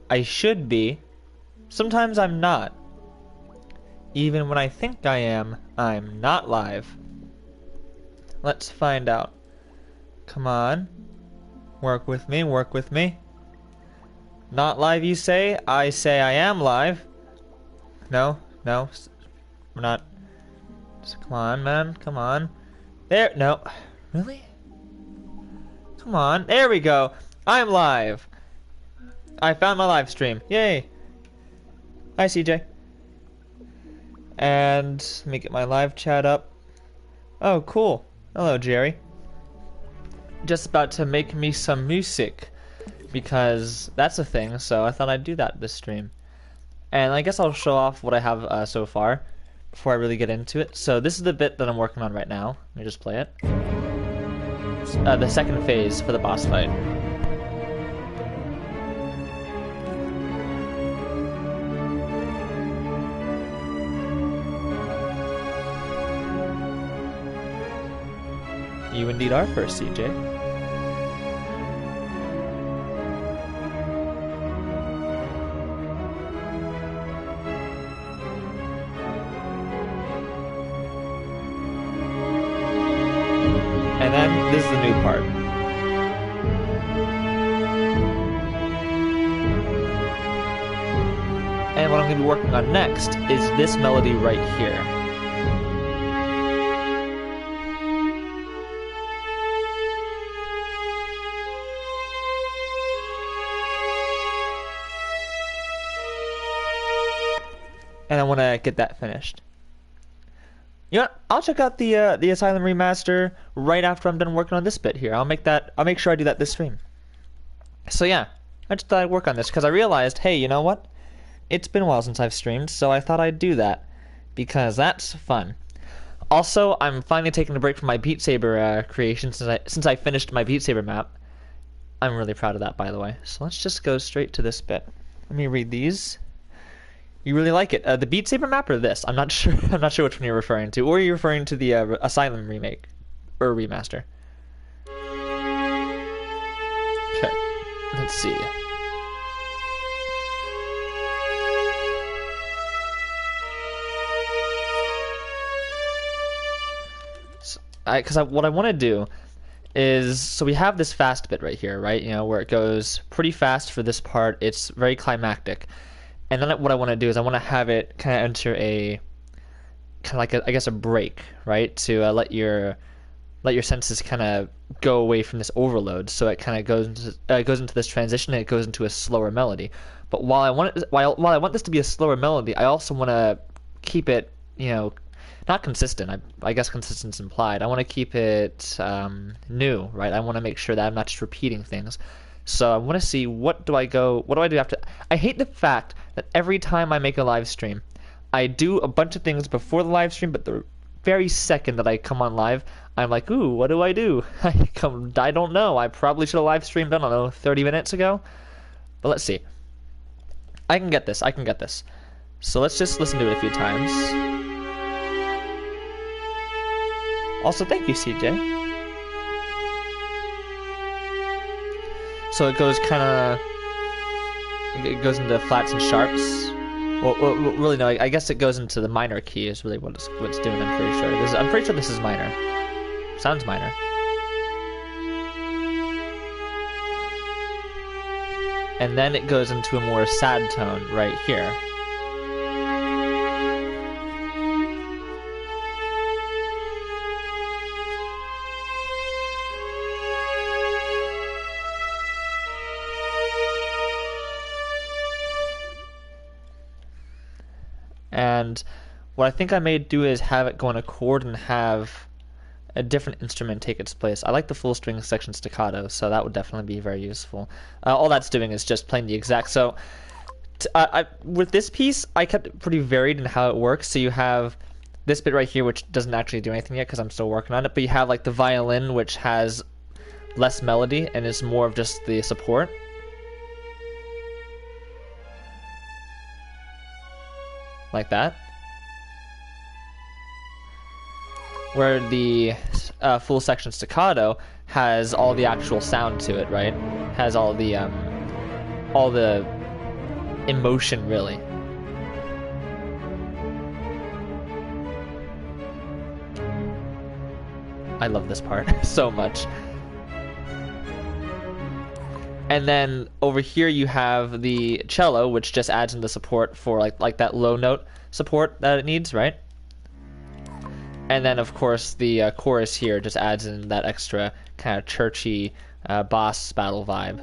I should be. Sometimes I'm not. Even when I think I am, I'm not live. Let's find out. Come on. Work with me, work with me. Not live, you say? I say I am live. No, no. We're not. Come on, man. Come on. There. No. Really? Come on. There we go. I'm live. I found my live stream. Yay. Hi, CJ. And let me get my live chat up. Oh, cool. Hello, Jerry. Just about to make me some moosik, because that's a thing, so I thought I'd do that this stream. And I guess I'll show off what I have so far before I really get into it. So this is the bit that I'm working on right now. Let me just play it. The second phase for the boss fight. You indeed are first, CJ. And then this is the new part. And what I'm going to be working on next is this melody right here. And I want to get that finished. You know what? I'll check out the Asylum remaster right after I'm done working on this bit here. I'll make sure I do that this stream. So yeah, I just thought I'd work on this because I realized, hey, you know what? It's been a while since I've streamed, so I thought I'd do that because that's fun. Also, I'm finally taking a break from my Beat Saber creation since I finished my Beat Saber map. I'm really proud of that, by the way. So let's just go straight to this bit. Let me read these. You really like it? The Beat Saber map or this? I'm not sure. I'm not sure which one you're referring to. Or are you referring to the Asylum remake or remaster? Okay, let's see. What I want to do is, so we have this fast bit right here, right? You know, where it goes pretty fast for this part. It's very climactic. And then what I want to do is I want to have it kind of enter a kind of like I guess a break, right? To let your senses kind of go away from this overload, so it kind of goes into this transition and it goes into a slower melody. But while I want this to be a slower melody, I also want to keep it, you know, not consistent. I guess consistent's implied. I want to keep it new, right? I want to make sure that I'm not just repeating things. So I want to see what do I do after. I hate the fact that every time I make a live stream, I do a bunch of things before the live stream, but the very second that I come on live, I'm like, ooh, what do I do? I don't know. I probably should have live streamed, I don't know, 30 minutes ago. But let's see. I can get this. So let's just listen to it a few times. Also, thank you, CJ. So it goes it goes into flats and sharps. Well, really no, I guess it goes into the minor key is really what it's doing. I'm pretty sure. I'm pretty sure this is minor. Sounds minor. And then it goes into a more sad tone right here. And what I think I may do is have it go on a chord and have a different instrument take its place. I like the full string section staccato, so that would definitely be very useful. All that's doing is just playing the exact. So with this piece, I kept it pretty varied in how it works. So you have this bit right here, which doesn't actually do anything yet because I'm still working on it. But you have like the violin, which has less melody and is more of just the support. Like that. Where the full section staccato has all the actual sound to it, right? Has all the emotion, really. I love this part so much. And then over here you have the cello, which just adds in the support for like that low note support that it needs, right? And then of course the chorus here just adds in that extra kind of churchy boss battle vibe,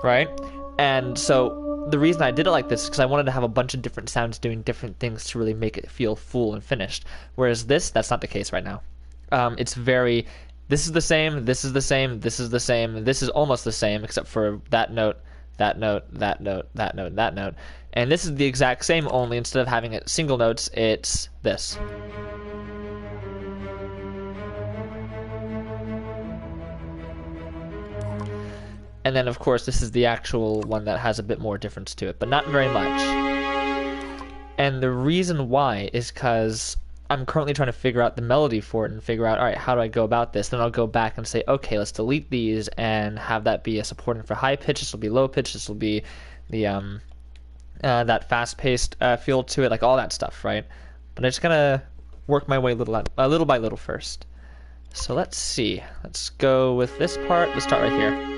right? And so the reason I did it like this is because I wanted to have a bunch of different sounds doing different things to really make it feel full and finished. Whereas that's not the case right now. It's very, this is the same, this is the same, this is the same, this is almost the same except for that note, that note, that note, that note, that note. And this is the exact same, only instead of having it single notes, it's this. And then of course this is the actual one that has a bit more difference to it, but not very much. And the reason why is because I'm currently trying to figure out the melody for it and figure out, all right, how do I go about this? Then I'll go back and say, okay, let's delete these and have that be a supporting for high pitch. This will be low pitch. This will be the that fast-paced feel to it, like all that stuff, right? But I'm just gonna work my way little by little first. So let's see. Let's go with this part. Let's start right here.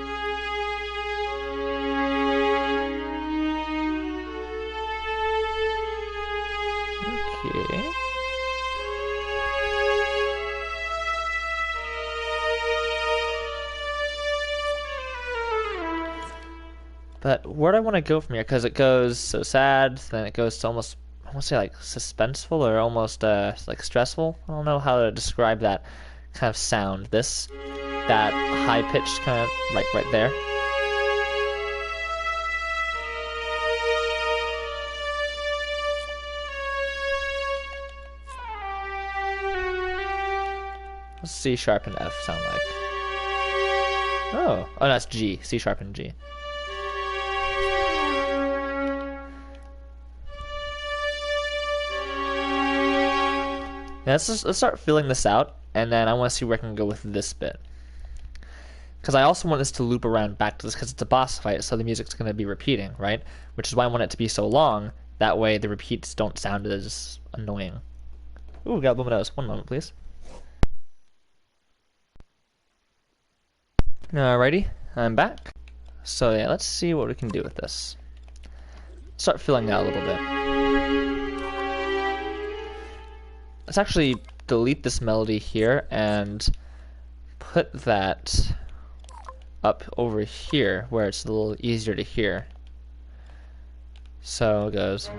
Okay. But where do I want to go from here? Because it goes so sad, then it goes to almost, I want to say like suspenseful or almost like stressful. I don't know how to describe that kind of sound. That high pitched kind of right there. What's C sharp and F sound like? Oh, that's G. C sharp and G. Now let's start filling this out, and then I want to see where I can go with this bit. Because I also want this to loop around back to this, because it's a boss fight, so the music's going to be repeating, right? Which is why I want it to be so long. That way the repeats don't sound as annoying. Ooh, got a blow my nose. One moment, please. Alrighty, I'm back. So yeah, let's see what we can do with this. Start filling out a little bit. Let's actually delete this melody here and put that up over here where it's a little easier to hear. So it goes.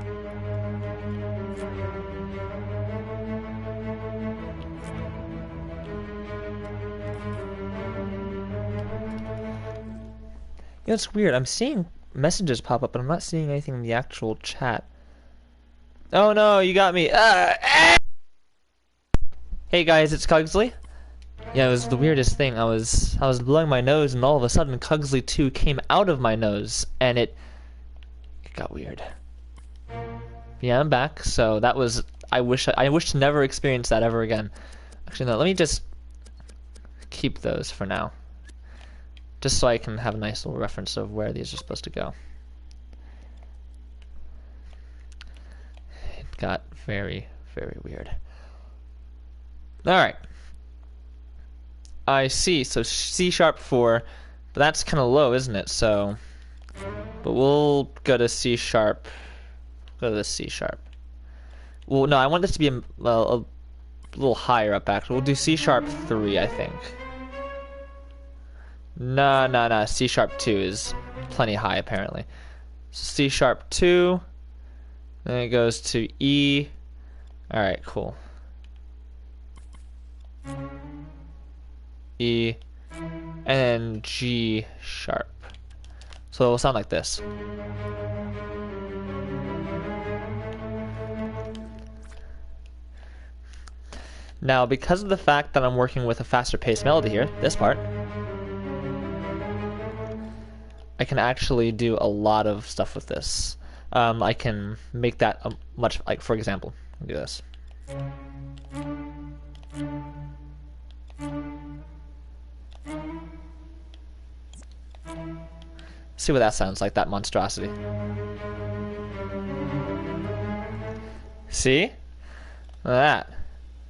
You know, it's weird. I'm seeing messages pop up, but I'm not seeing anything in the actual chat. Oh no, you got me. Hey guys, it's Cugsley. Yeah, it was the weirdest thing. I was blowing my nose, and all of a sudden, Cugsley 2 came out of my nose, and it got weird. Yeah, I'm back. So that was. I wish to never experience that ever again. Actually, no. Let me just keep those for now. Just so I can have a nice little reference of where these are supposed to go. It got very, very weird. Alright. I see, so C sharp 4, but that's kind of low, isn't it? So, but we'll go to C sharp, go to the C sharp. Well, no, I want this to be a little higher up, actually. We'll do C sharp 3, I think. No, C sharp 2 is plenty high, apparently. C sharp 2, then it goes to E. Alright, cool. E, and then G sharp. So it will sound like this. Now, because of the fact that I'm working with a faster paced melody here, this part, I can actually do a lot of stuff with this. I can make that much, like for example, I'll do this. see what that sounds like, that monstrosity. See? Look at that.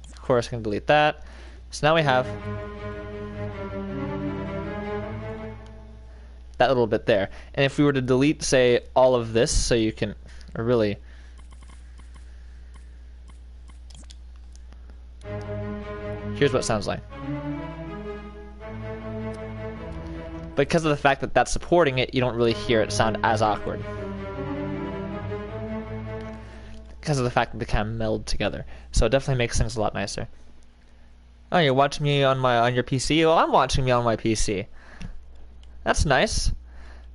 Of course, I can delete that. So now we have that little bit there. And if we were to delete, say, all of this, so you can really... Here's what it sounds like. Because of the fact that that's supporting it, you don't really hear it sound as awkward. Because of the fact that they kind of meld together. So it definitely makes things a lot nicer. Oh, you're watching me on your PC? Well, I'm watching me on my PC. That's nice.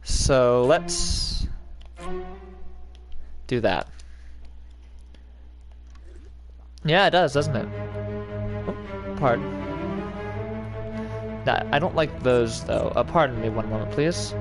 So let's do that. Yeah, it does, doesn't it? Oh, pardon. Nah, I don't like those, though. Pardon me one moment, please.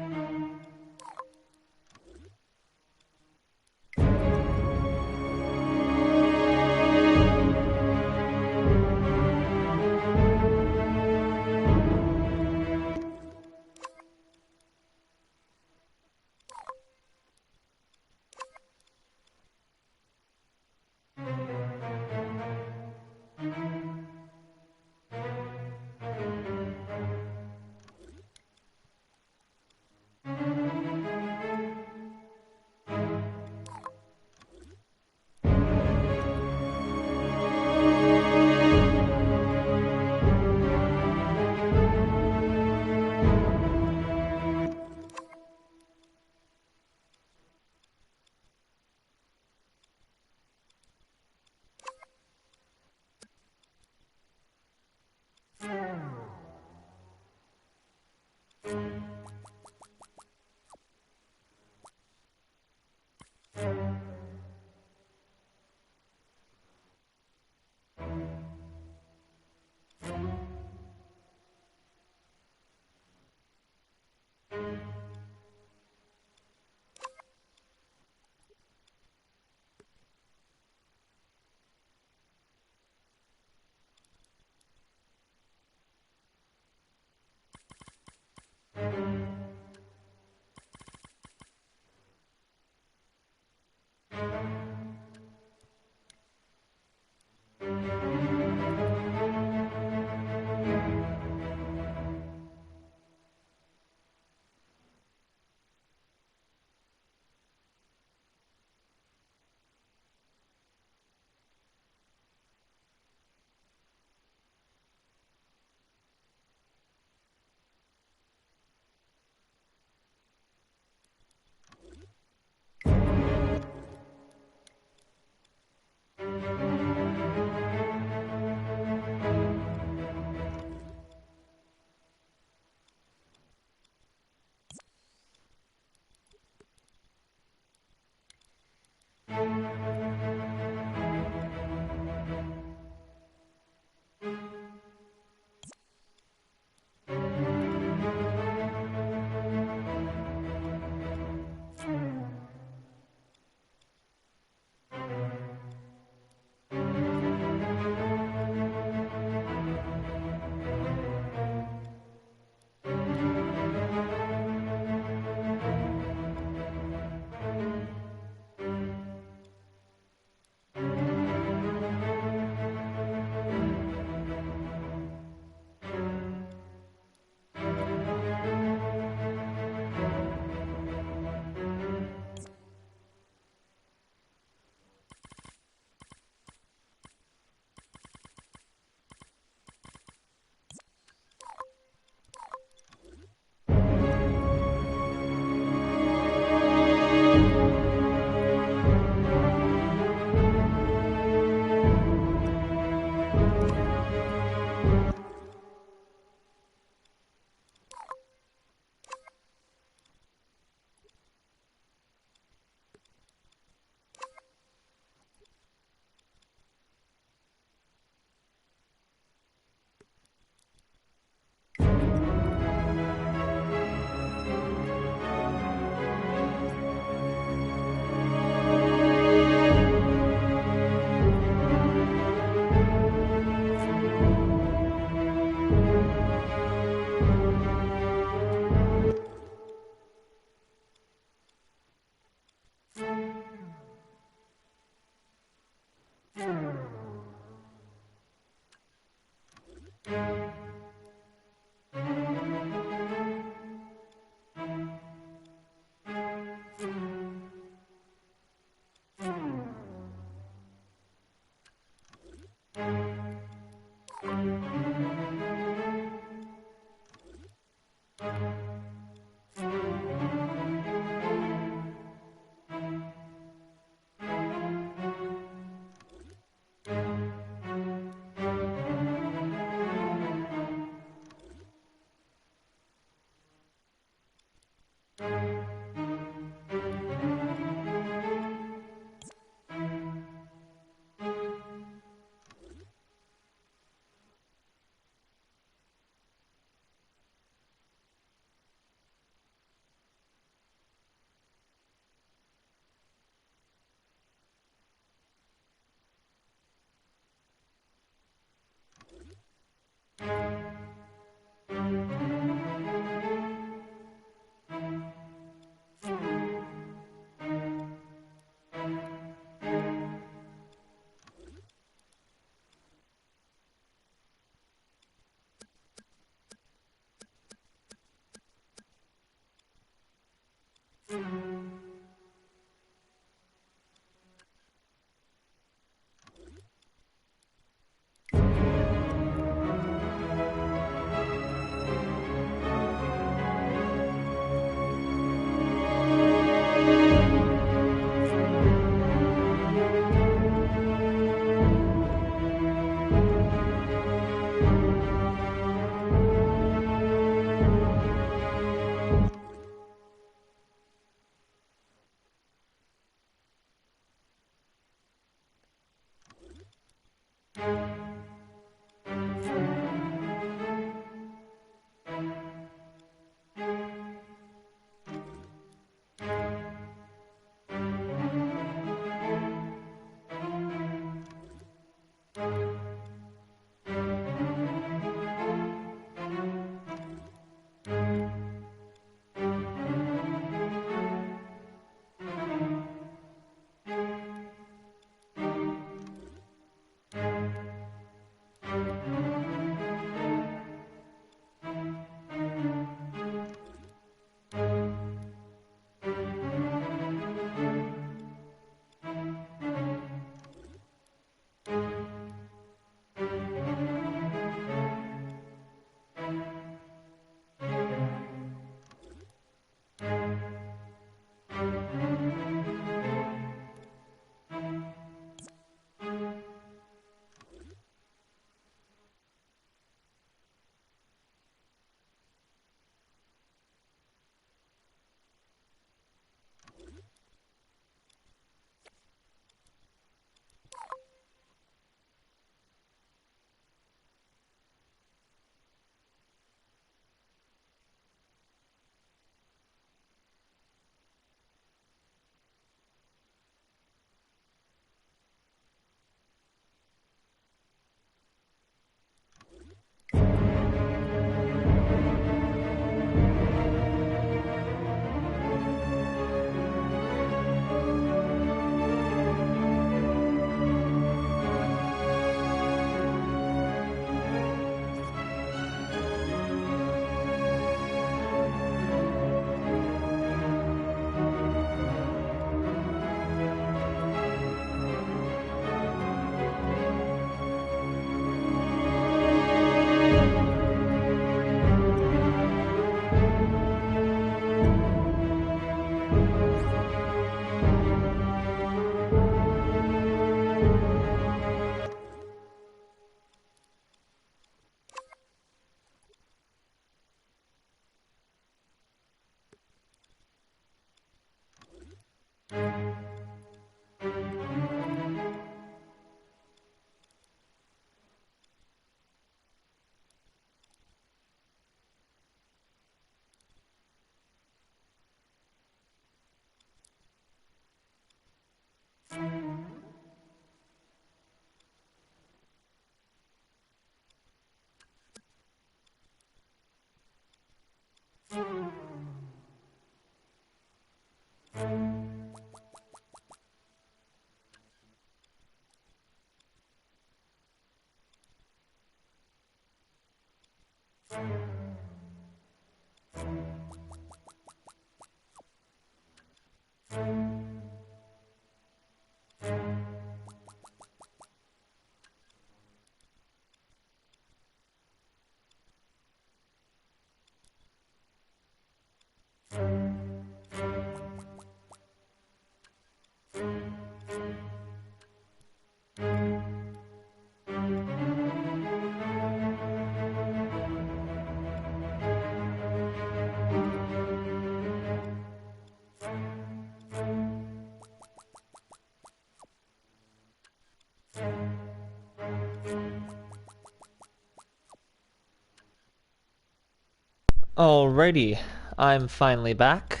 Alrighty, I'm finally back.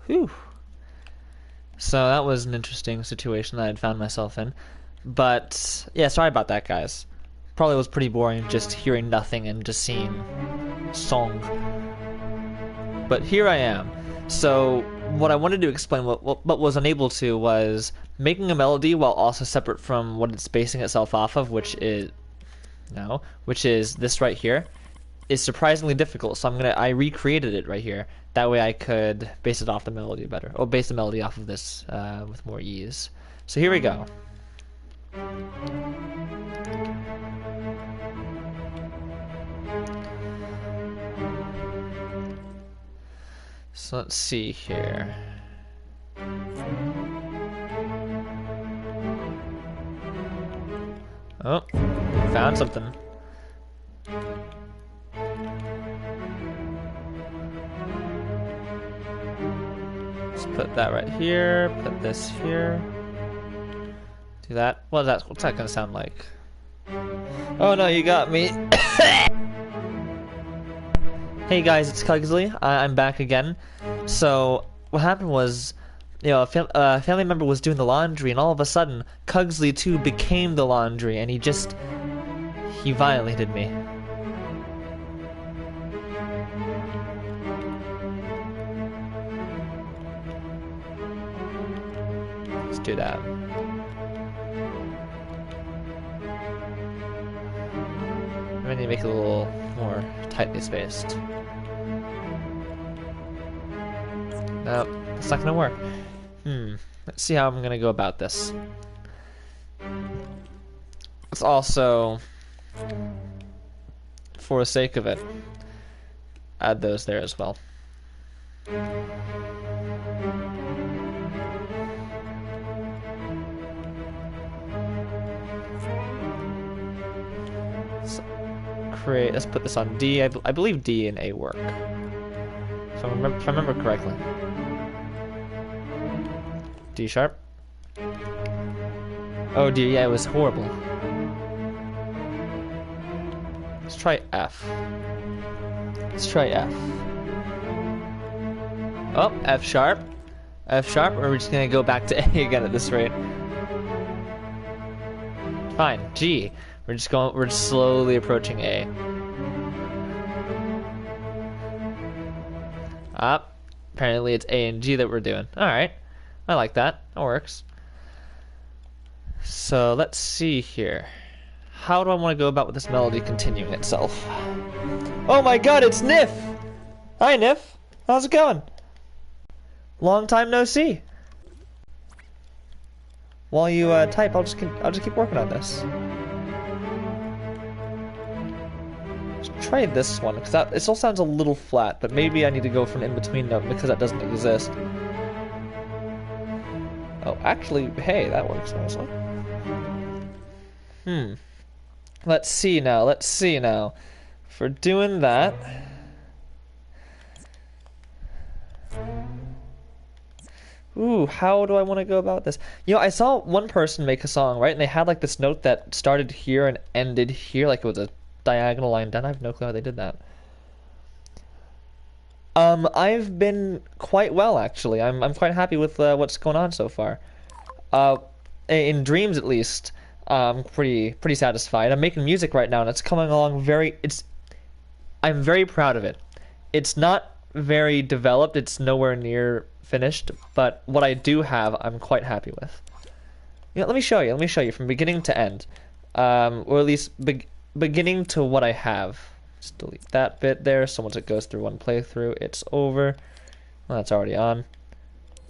Whew. So that was an interesting situation that I'd found myself in. But, yeah, sorry about that, guys. Probably was pretty boring just hearing nothing and just seeing song. But here I am. So, what I wanted to explain, what was unable to, was making a melody while also separate from what it's basing itself off of, which is this right here, is surprisingly difficult. So I recreated it right here. That way I could base it off the melody better, or base the melody off of this with more ease. So here we go. So let's see here. Oh, found something. Let's put that right here, put this here. Do that. What's that gonna sound like? Oh no, you got me. Hey guys, it's Cugsley. I'm back again. So what happened was, a family member was doing the laundry, and all of a sudden, Cugsley 2 became the laundry, and he violated me. Let's do that. I need to make it a little more tightly spaced. Nope, it's not gonna work. Let's see how I'm gonna go about this. Let's also, for the sake of it, add those there as well. Let's put this on D. I believe D and A work. If I remember correctly. D sharp. Oh dear, yeah, it was horrible. Let's try F. Let's try F. Oh, F sharp. F sharp, or we're just gonna go back to A again at this rate. Fine, G. We're just slowly approaching A. Apparently it's A and G that we're doing. Alright. I like that. That works. So let's see here. How do I want to go about with this melody continuing itself? Oh my god, it's Nif! Hi Nif! How's it going? Long time no see. While you type, I'll just keep working on this. Let's try this one, because it still sounds a little flat, but maybe I need to go for an in-between note because that doesn't exist. Oh, actually, hey, that works nicely. Let's see now. For doing that... Ooh, how do I want to go about this? I saw one person make a song, right? And they had like this note that started here and ended here, like it was a diagonal line down. I have no clue how they did that. I've been quite well, actually. I'm quite happy with what's going on so far. In dreams, at least, I'm pretty satisfied. I'm making music right now, and it's coming along I'm very proud of it. It's not very developed. It's nowhere near finished, but what I do have, I'm quite happy with. Let me show you from beginning to end, or at least beginning to what I have. Just delete that bit there, so once it goes through one playthrough, it's over. Well, that's already on.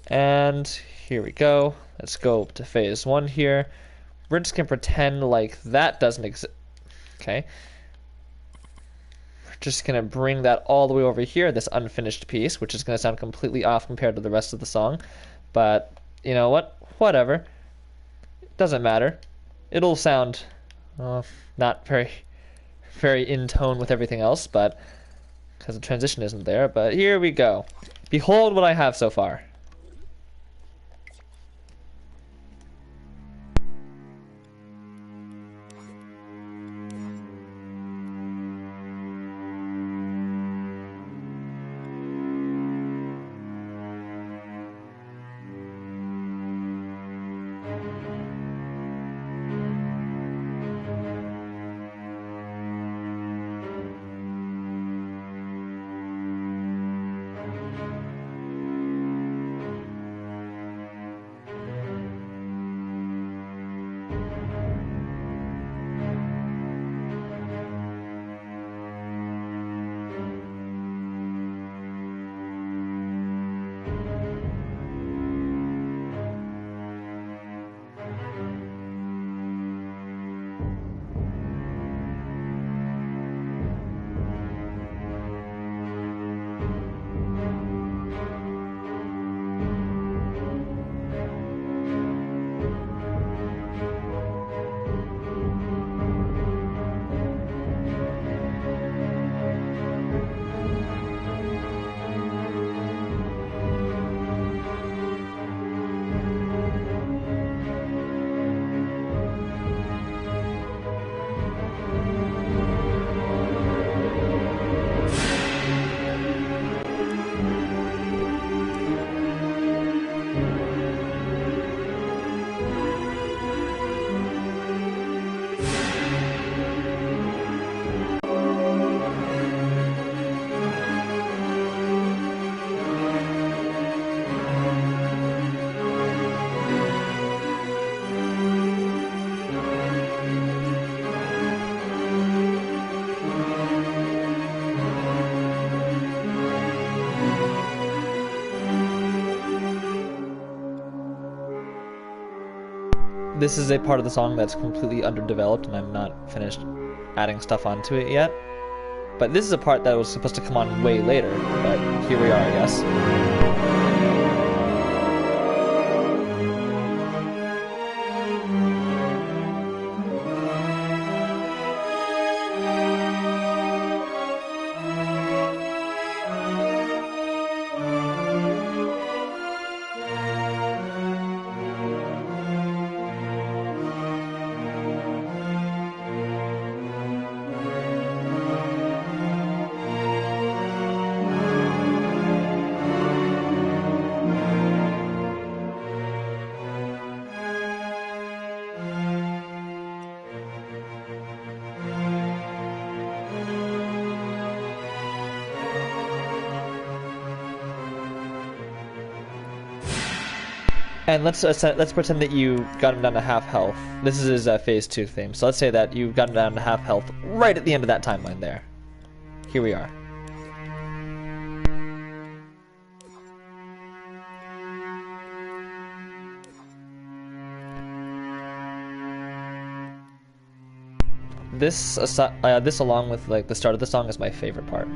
And here we go. Let's go to phase 1 here. We're just going to pretend like that doesn't exist. Okay. We're just going to bring that all the way over here, this unfinished piece, which is going to sound completely off compared to the rest of the song. But, you know what? Whatever. It doesn't matter. It'll sound not very in tone with everything else, but because the transition isn't there. But here we go. Behold what I have so far. This is a part of the song that's completely underdeveloped, and I'm not finished adding stuff onto it yet. But this is a part that was supposed to come on way later, but here we are, I guess. And let's pretend that you got him down to half health. This is his phase 2 theme. So let's say that you got him down to half health right at the end of that timeline there. Here we are. This along with like the start of the song is my favorite part.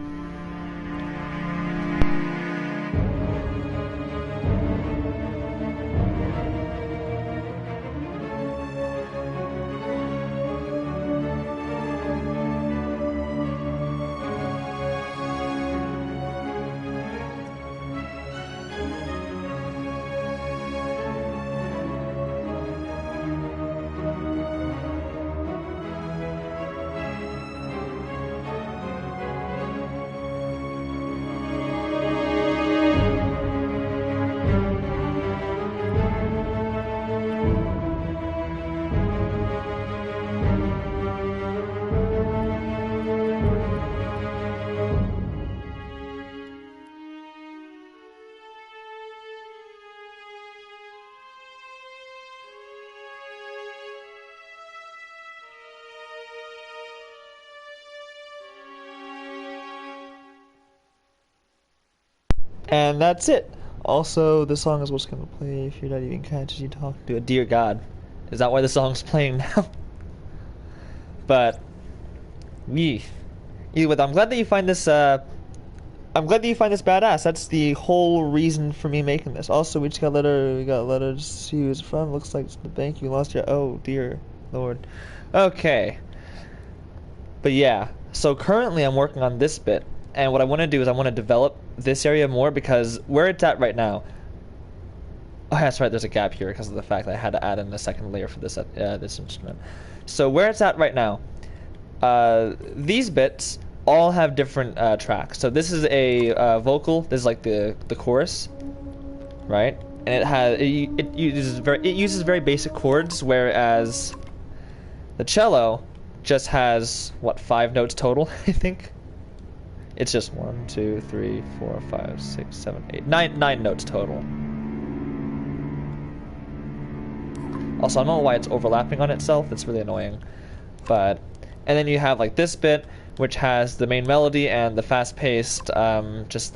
And that's it. Also, the song is what's gonna play if you're not even conscious. You talk to it. Dear God, is that why the song's playing now? But, yeah. Either way, I'm glad that you find this. I'm glad that you find this badass. That's the whole reason for me making this. Also, we just got a letter. We got a letter to see who it's from. Looks like it's the bank. You lost your. Oh dear Lord. Okay. But yeah. So currently, I'm working on this bit. And what I want to do is I want to develop this area more because where it's at right now. Oh, that's right. There's a gap here because of the fact that I had to add in a second layer for this this instrument. So where it's at right now, these bits all have different tracks. So this is a vocal. This is like the chorus, right? And it uses very basic chords, whereas the cello just has what 5 notes total, I think. It's just 1, 2, 3, 4, 5, 6, 7, 8, 9 notes total. Also, I don't know why it's overlapping on itself. It's really annoying. But and then you have like this bit, which has the main melody and the fast-paced, just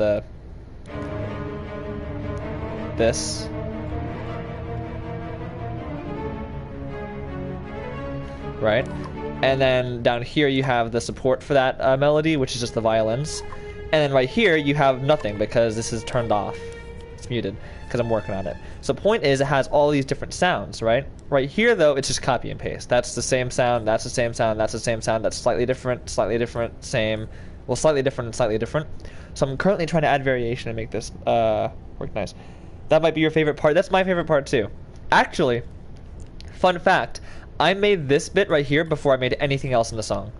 this. Right? And then down here you have the support for that melody, which is just the violins. And then right here you have nothing because this is turned off. It's muted because I'm working on it. So the point is it has all these different sounds, right? Right here though, it's just copy and paste. That's the same sound, that's the same sound, that's the same sound, that's slightly different, same. Well, slightly different and slightly different. So I'm currently trying to add variation and make this work nice. That might be your favorite part. That's my favorite part too. Actually, fun fact, I made this bit right here before I made anything else in the song.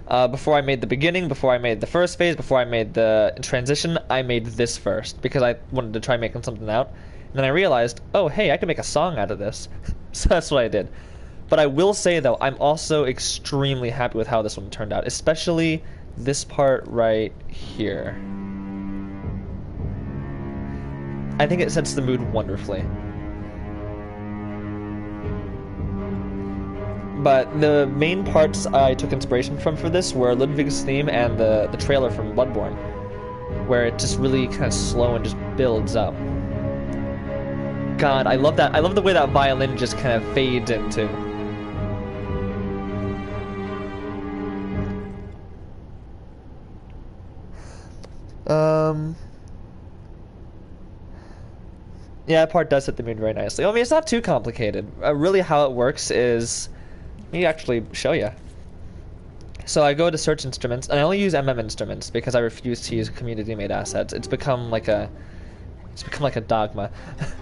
Before I made the beginning, before I made the first phase, before I made the transition, I made this first because I wanted to try making something out. And then I realized, oh hey, I can make a song out of this. So that's what I did. But I will say though, I'm also extremely happy with how this one turned out, especially this part right here. I think it sets the mood wonderfully. But the main parts I took inspiration from for this were Ludwig's theme and the trailer from Bloodborne, where it just really kind of slow and just builds up. God, I love that. I love the way that violin just kind of fades into. Yeah, that part does hit the mood very nicely. I mean, it's not too complicated. Really, how it works is, let me actually show you. So I go to search instruments, and I only use instruments because I refuse to use community-made assets. It's become like a dogma.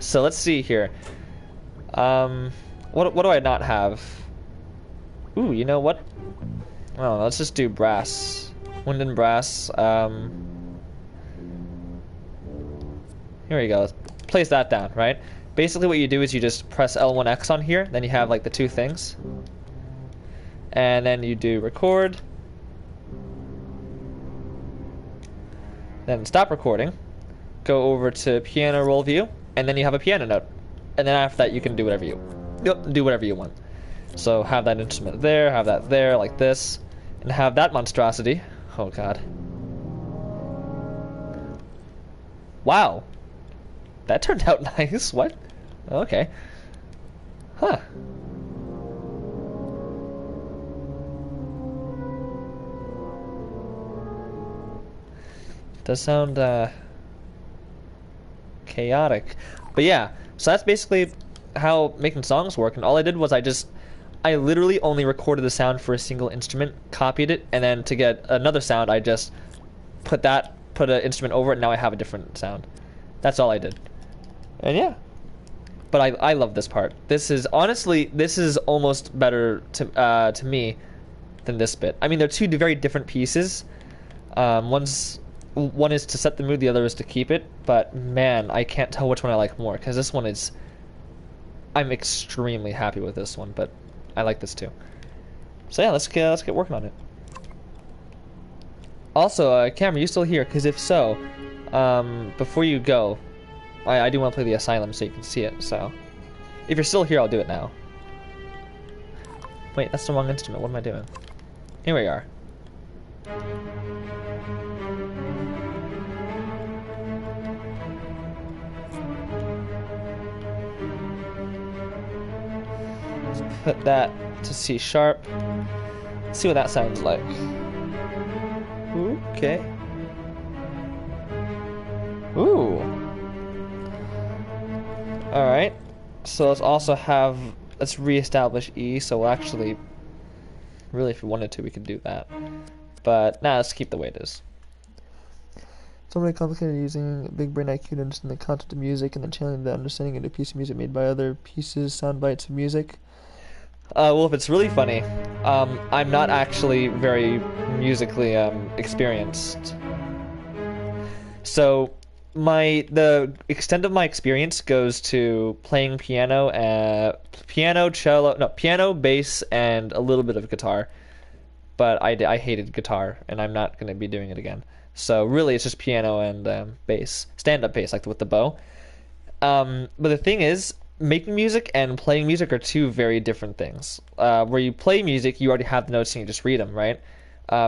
So let's see here. What do I not have? Ooh, you know what? Oh, let's just do brass. Wind and brass. Here we go. Place that down, right? Basically what you do is you just press L1X on here, then you have like the two things. And then you do record. Then stop recording. Go over to piano roll view, and then you have a piano note. And then after that you can do whatever you want. So have that instrument there, have that there, like this, and have that monstrosity. Oh god. Wow. That turned out nice. What? Okay. Huh. Does sound chaotic. But yeah, so that's basically how making songs work, and all I did was I literally only recorded the sound for a single instrument, copied it, and then to get another sound I just put an instrument over it, and now I have a different sound. That's all I did. And yeah. But I love this part. This is almost better to me than this bit. I mean, they're two very different pieces. One is to set the mood, the other is to keep it. But man, I can't tell which one I like more because this one is. I'm extremely happy with this one, but I like this too. So yeah, let's get working on it. Also, Cameron, you still here? Because if so, before you go, I do want to play the Asylum so you can see it. So if you're still here, I'll do it now. Wait, that's the wrong instrument. What am I doing? Here we are. put that to C sharp. See what that sounds like. Okay. Ooh. Alright. So let's also have, let's reestablish E, so we'll actually, really if we wanted to, we could do that. But now let's keep the way it is. It's already complicated using big brain IQ to understand the content of music and then channeling the understanding into a piece of music made by other pieces, sound bites of music. Well, if it's really funny, I'm not actually very musically experienced. So the extent of my experience goes to playing piano, piano, bass, and a little bit of guitar. But I hated guitar, and I'm not going to be doing it again. So really, it's just piano and bass, stand-up bass, like with the bow. But the thing is, making music and playing music are two very different things. Where you play music, you already have the notes and you just read them, right?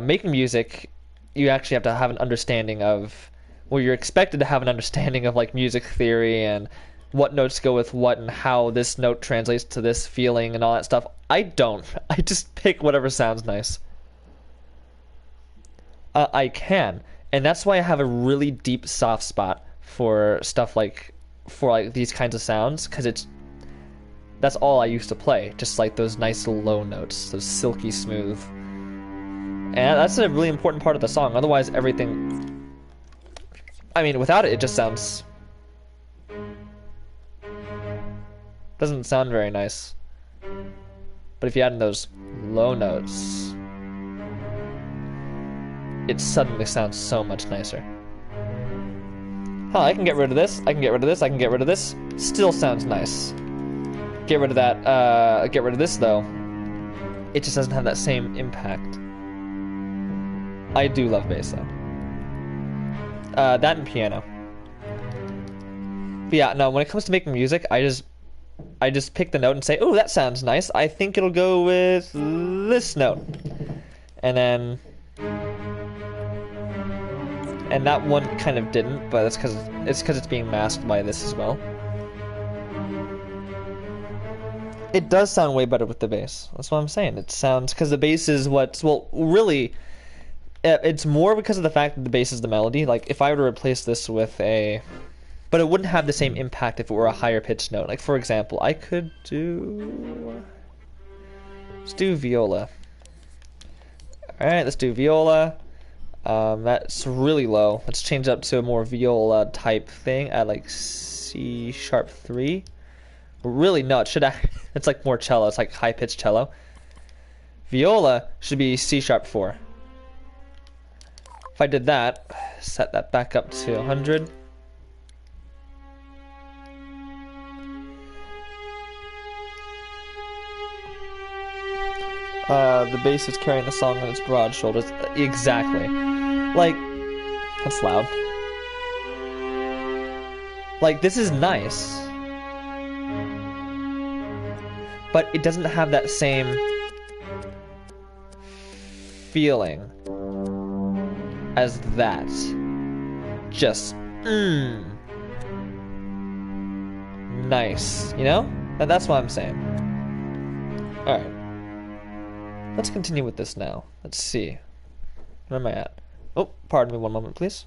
Making music, you actually have to have an understanding of, well, you're expected to have an understanding of like music theory and what notes go with what and how this note translates to this feeling and all that stuff. I don't. I just pick whatever sounds nice. I can, and that's why I have a really deep soft spot for stuff like these kinds of sounds, because that's all I used to play, just like those nice low notes, those silky smooth. And that's a really important part of the song. Otherwise, everything, I mean, without it, it just doesn't sound very nice. But if you add in those low notes, it suddenly sounds so much nicer. Huh, I can get rid of this, I can get rid of this, I can get rid of this. Still sounds nice. Get rid of that, get rid of this though. It just doesn't have that same impact. I do love bass though. That and piano. But yeah, no, when it comes to making music, I just pick the note and say, oh, that sounds nice. I think it'll go with this note. And then... And that one kind of didn't, but it's because it's being masked by this as well. It does sound way better with the bass. That's what I'm saying. It sounds, because the bass is what's, well, really, it's more because of the fact that the bass is the melody. Like, if I were to replace this with a, but it wouldn't have the same impact if it were a higher pitched note. Like, for example, I could do, let's do viola. Alright, let's do viola. That's really low. Let's change it up to a more viola type thing at like C sharp 3. Really, no, it should it's like more cello. It's like high pitched cello. Viola should be C sharp 4. If I did that, set that back up to 100. The bass is carrying the song on its broad shoulders. Exactly. Like, that's loud. Like, this is nice. But it doesn't have that same feeling as that. Just, nice. You know? That's what I'm saying. Alright. Let's continue with this now. Let's see. Where am I at? Oh, pardon me one moment, please.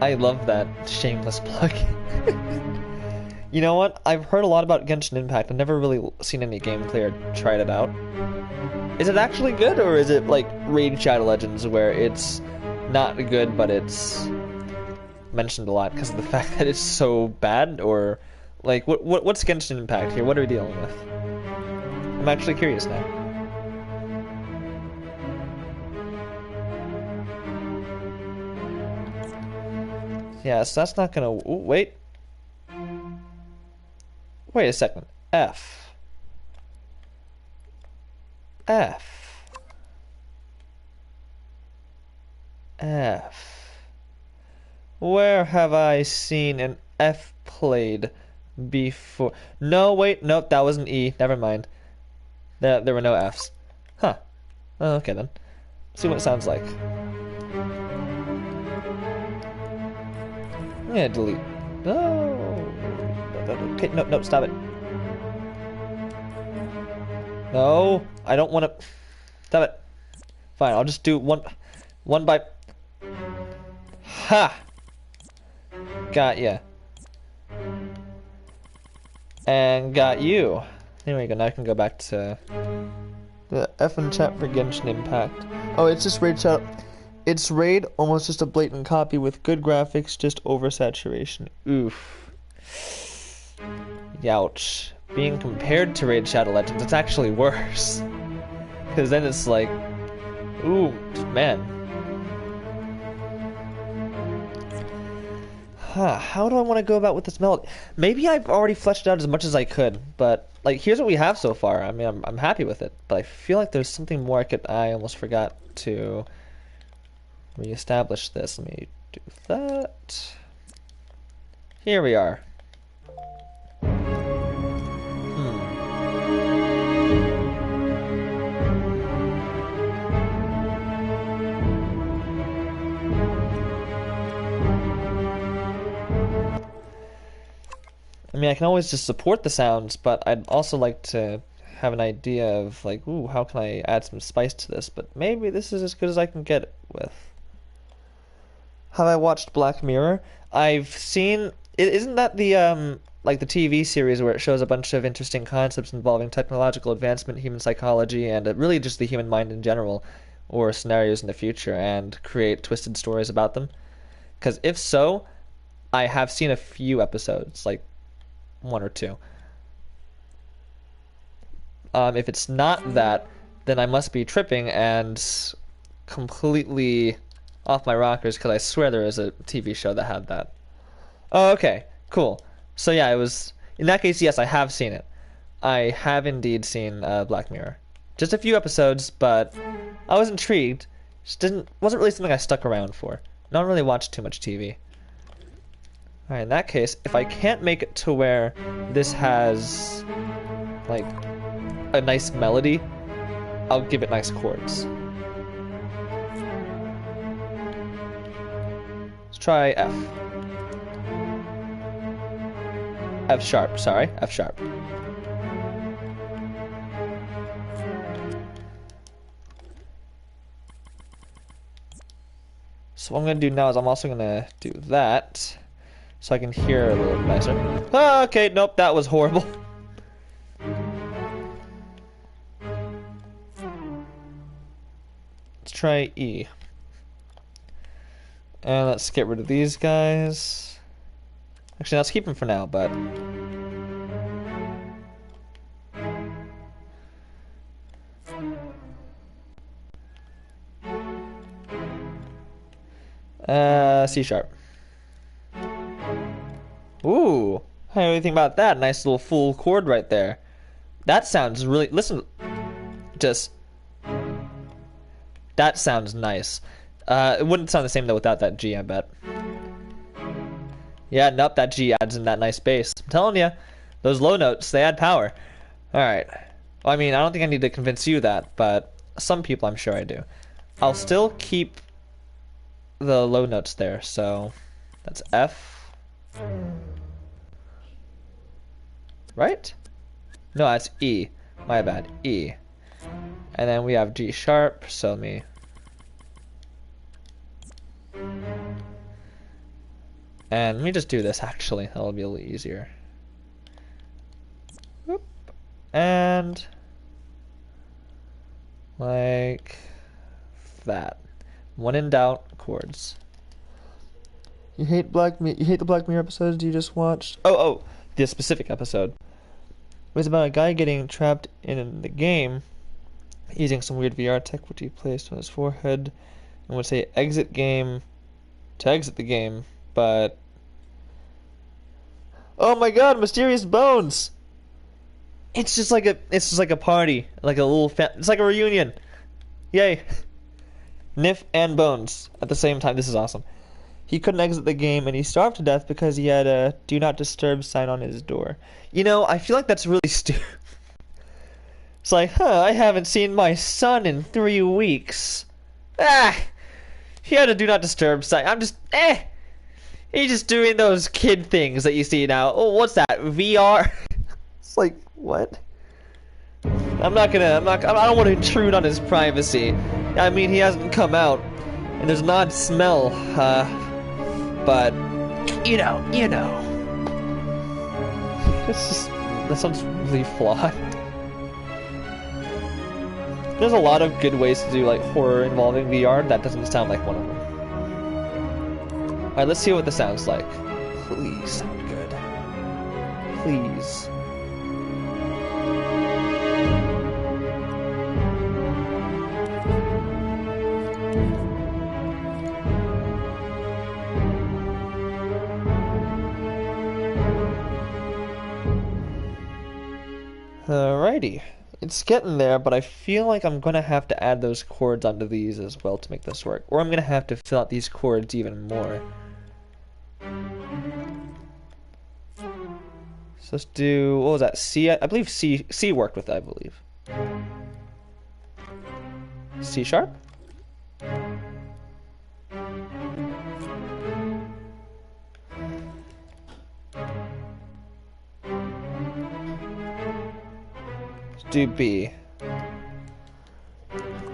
I love that shameless plug. You know what? I've heard a lot about Genshin Impact. I've never really seen any gameplay or tried it out. Is it actually good, or is it like Raid Shadow Legends, where it's not good, but it's mentioned a lot because of the fact that it's so bad? Or like, what's Genshin Impact here? What are we dealing with? I'm actually curious now. Yeah, so that's not gonna... Ooh, wait. Wait a second. F. F. F. Where have I seen an F played before? No, wait, nope, that was an E. Never mind. There were no Fs. Huh. Oh, okay then. Let's see what it sounds like. Yeah, delete. No. Okay, no, stop it. No, I don't want to. Stop it. Fine, I'll just do one by. Ha! Got ya. And got you. There we go. Now I can go back to the F and chat for Genshin Impact. Oh, it's just Raid Shadow. It's Raid, almost just a blatant copy with good graphics, just oversaturation. Oof. Youch. Being compared to Raid Shadow Legends, it's actually worse. Because then it's like, ooh, man. Huh, how do I want to go about with this melody? Maybe I've already fleshed it out as much as I could, but like here's what we have so far. I mean, I'm happy with it, but I feel like there's something more I almost forgot to reestablish this. Let me do that. Here we are. I mean, I can always just support the sounds, but I'd also like to have an idea of, like, ooh, how can I add some spice to this? But maybe this is as good as I can get it with. Have I watched Black Mirror? I've seen... Isn't that the, like, the TV series where it shows a bunch of interesting concepts involving technological advancement, human psychology, and really just the human mind in general, or scenarios in the future, and create twisted stories about them? Because if so, I have seen a few episodes, like, one or two. If it's not that, then I must be tripping and completely off my rockers, because I swear there is a TV show that had that. Oh, okay, cool. So yeah, it was... In that case, yes, I have seen it. I have indeed seen Black Mirror. Just a few episodes, but I was intrigued. Just wasn't really something I stuck around for. Not really watched too much TV. Alright, in that case, if I can't make it to where this has, like, a nice melody, I'll give it nice chords. Let's try F. F sharp, sorry, F sharp. So what I'm going to do now is I'm also going to do that. So I can hear a little nicer. Oh, okay, nope, that was horrible. Let's try E. And let's get rid of these guys. Actually, let's keep them for now, but... C sharp. Ooh, I don't really think about that. Nice little full chord right there. That sounds really... Listen, just... That sounds nice. It wouldn't sound the same though without that G, I bet. Yeah, nope, that G adds in that nice bass. I'm telling you, those low notes, they add power. Alright. Well, I mean, I don't think I need to convince you that, but some people I'm sure I do. I'll still keep the low notes there, so that's F. Right? No, that's E. My bad. E. And then we have G sharp, so let me... And let me just do this, actually. That'll be a little easier. Whoop. And... like... that. When in doubt, chords. You hate the Black Mirror episodes you just watched? Oh, the specific episode. It was about a guy getting trapped in the game using some weird VR tech which he placed on his forehead and would say exit game to exit the game, but... Oh my god, mysterious bones! It's just like a party, like a little it's like a reunion. Yay. Nif and Bones at the same time. This is awesome. He couldn't exit the game and he starved to death because he had a do not disturb sign on his door. You know, I feel like that's really stupid. It's like, I haven't seen my son in 3 weeks. Ah, he had a do not disturb sign. I'm just, He's just doing those kid things that you see now. Oh, what's that? VR? It's like, what? I don't want to intrude on his privacy. I mean, he hasn't come out, and there's an odd smell, but, you know. That sounds really flawed. There's a lot of good ways to do, like, horror involving VR. That doesn't sound like one of them. Alright, let's see what this sounds like. Please sound good. Please. Alrighty. It's getting there, but I feel like I'm gonna have to add those chords onto these as well to make this work. Or I'm gonna have to fill out these chords even more. So let's do, what was that? C? I believe C worked with it, I believe. C sharp? Do B.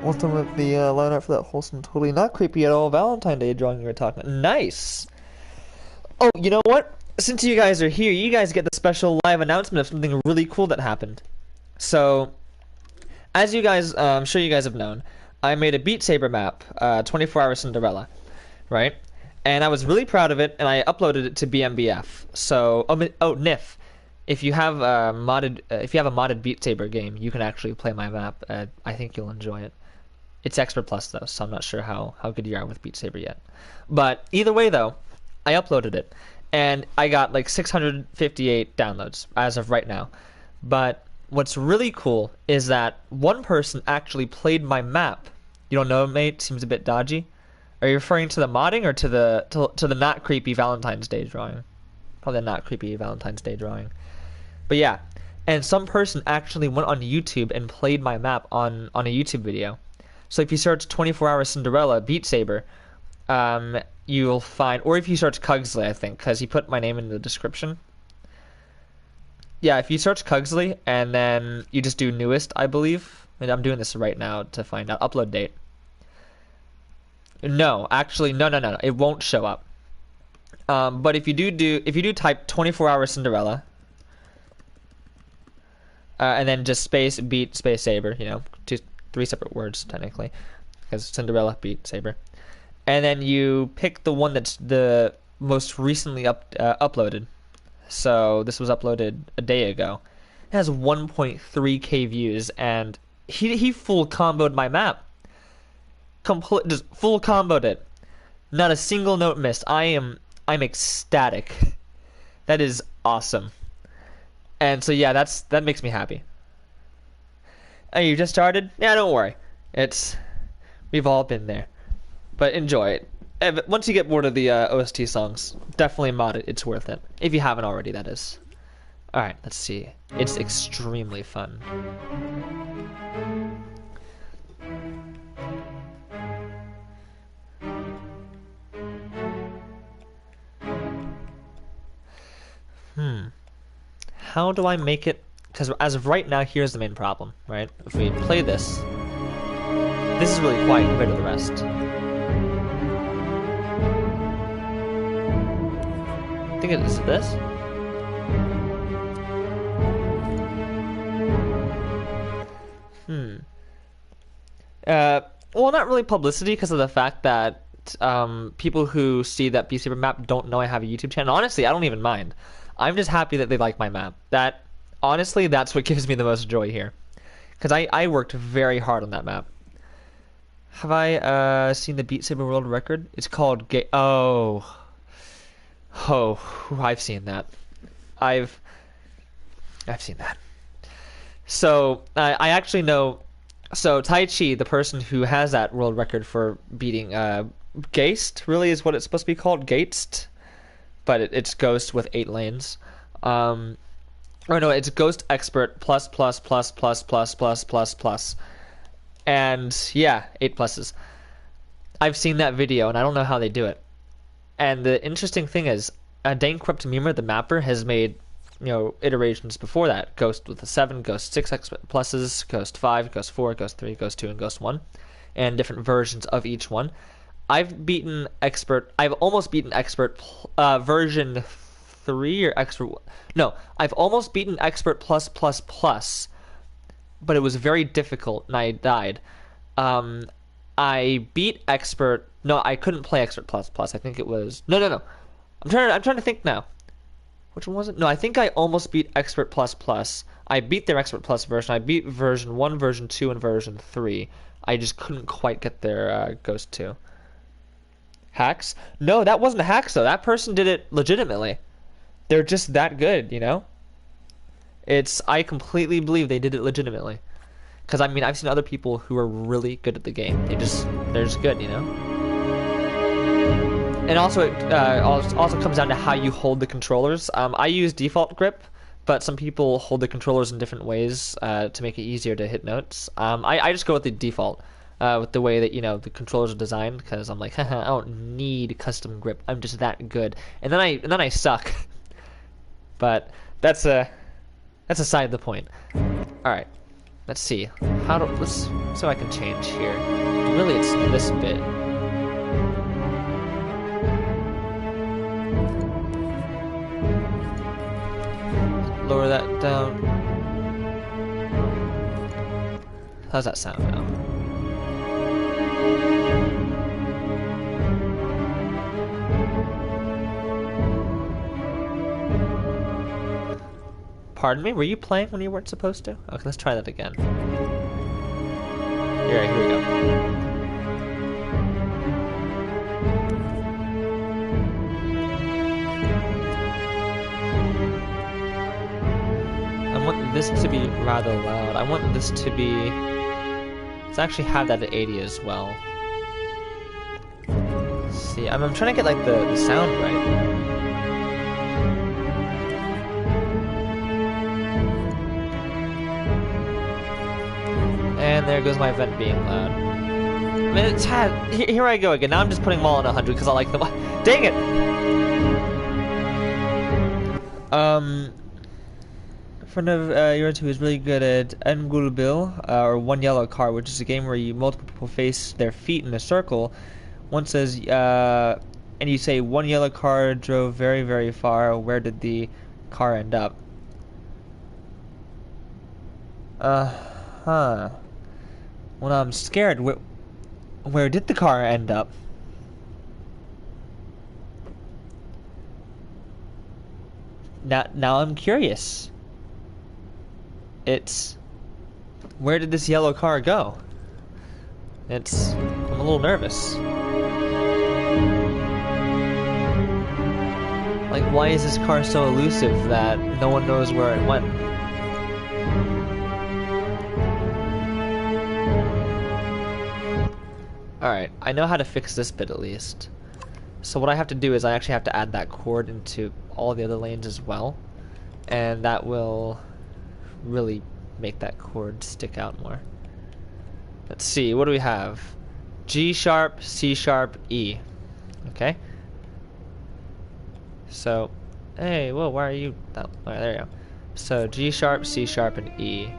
Ultimately, line up for that wholesome, totally not creepy at all Valentine's Day drawing you were talking about. Nice! Oh, you know what? Since you guys are here, you guys get the special live announcement of something really cool that happened. So, as you guys, I'm sure you guys have known, I made a Beat Saber map, 24-Hour Cinderella, right? And I was really proud of it, and I uploaded it to BMBF. So, NIF. If you have a modded Beat Saber game, you can actually play my map. I think you'll enjoy it. It's Expert Plus though, so I'm not sure how good you are with Beat Saber yet. But either way though, I uploaded it, and I got like 658 downloads as of right now. But what's really cool is that one person actually played my map. You don't know, mate? Seems a bit dodgy. Are you referring to the modding or to the not creepy Valentine's Day drawing? Probably a not creepy Valentine's Day drawing. But yeah, and some person actually went on YouTube and played my map on a YouTube video. So if you search 24-Hour Cinderella Beat Saber, you'll find, or if you search Cugsley, I think, because he put my name in the description. Yeah, if you search Cugsley and then you just do newest, I believe, and I'm doing this right now to find out upload date. No, actually, no, it won't show up. But if you do type 24-Hour Cinderella. And then just space beat space saber, 3 separate words technically, because Cinderella Beat Saber, and then you pick the one that's the most recently uploaded. So this was uploaded a day ago. It has 1.3k views, and he full comboed my map. Just full comboed it. Not a single note missed. I'm ecstatic. That is awesome. And so yeah, that makes me happy. Oh, you just started? Yeah, don't worry. We've all been there. But enjoy it. Once you get bored of the OST songs, definitely mod it. It's worth it. If you haven't already, that is. Alright, let's see. It's extremely fun. How do I make it? Because as of right now, here's the main problem, right? If we play this is really quiet compared to the rest. I think it's this. Well, not really publicity because of the fact that people who see that Beat Saber map don't know I have a YouTube channel. Honestly, I don't even mind. I'm just happy that they like my map. Honestly, that's what gives me the most joy here. Because I worked very hard on that map. Have I seen the Beat Saber World Record? It's called Oh, I've seen that. I've seen that. So, I actually know So Tai Chi, the person who has that world record for beating Geist, really is what it's supposed to be called, Geist, but it's Ghost with 8 lanes. Or no, it's Ghost Expert plus plus plus plus plus plus plus plus, and yeah, 8 pluses. I've seen that video, and I don't know how they do it. And the interesting thing is, Dankrupt Mimer, the mapper, has made iterations before that. Ghost with a 7, Ghost 6 pluses, Ghost 5, Ghost 4, Ghost 3, Ghost 2, and Ghost 1, and different versions of each one. I've almost beaten Expert version 3 or Expert. No, I've almost beaten Expert plus plus plus, but it was very difficult and I died. I beat Expert. No, I couldn't play Expert plus plus. I think it was no. I'm trying to think now. Which one was it? No, I think I almost beat Expert plus plus. I beat their Expert plus version. I beat version 1, version 2, and version 3. I just couldn't quite get their Ghost 2. Hacks? No, that wasn't hacks though. That person did it legitimately. They're just that good, I completely believe they did it legitimately. Because, I've seen other people who are really good at the game. They're just good, And also, it also comes down to how you hold the controllers. I use default grip, but some people hold the controllers in different ways to make it easier to hit notes. I just go with the default, with the way that, the controllers are designed, because I'm like, haha, I don't need custom grip. I'm just that good. And then I suck. But that's aside the point. All right, let's see. So I can change here. Really, it's this bit. Lower that down. How's that sound now? Pardon me, were you playing when you weren't supposed to? Okay, let's try that again. Here we go. I want this to be rather loud. I want this to be... Let's actually have that at 80 as well. Let's see, I'm trying to get like the sound right. And there goes my vent being loud. Here I go again. Now I'm just putting them all on 100 because I like them. Dang it! A friend of yours who is really good at Ngulbil, or One Yellow Car, which is a game where multiple people face their feet in a circle. One says, and you say, one yellow car drove very, very far. Where did the car end up? Well, I'm scared. Where did the car end up? Now I'm curious. Where did this yellow car go? I'm a little nervous. Like, why is this car so elusive that no one knows where it went? Alright, I know how to fix this bit at least. So what I have to do is I actually have to add that chord into all the other lanes as well. And that will really make that chord stick out more. Let's see, what do we have? G sharp, C sharp, E. Okay. So, hey, whoa, why are you... Oh, alright, there you go. So, G sharp, C sharp, and E.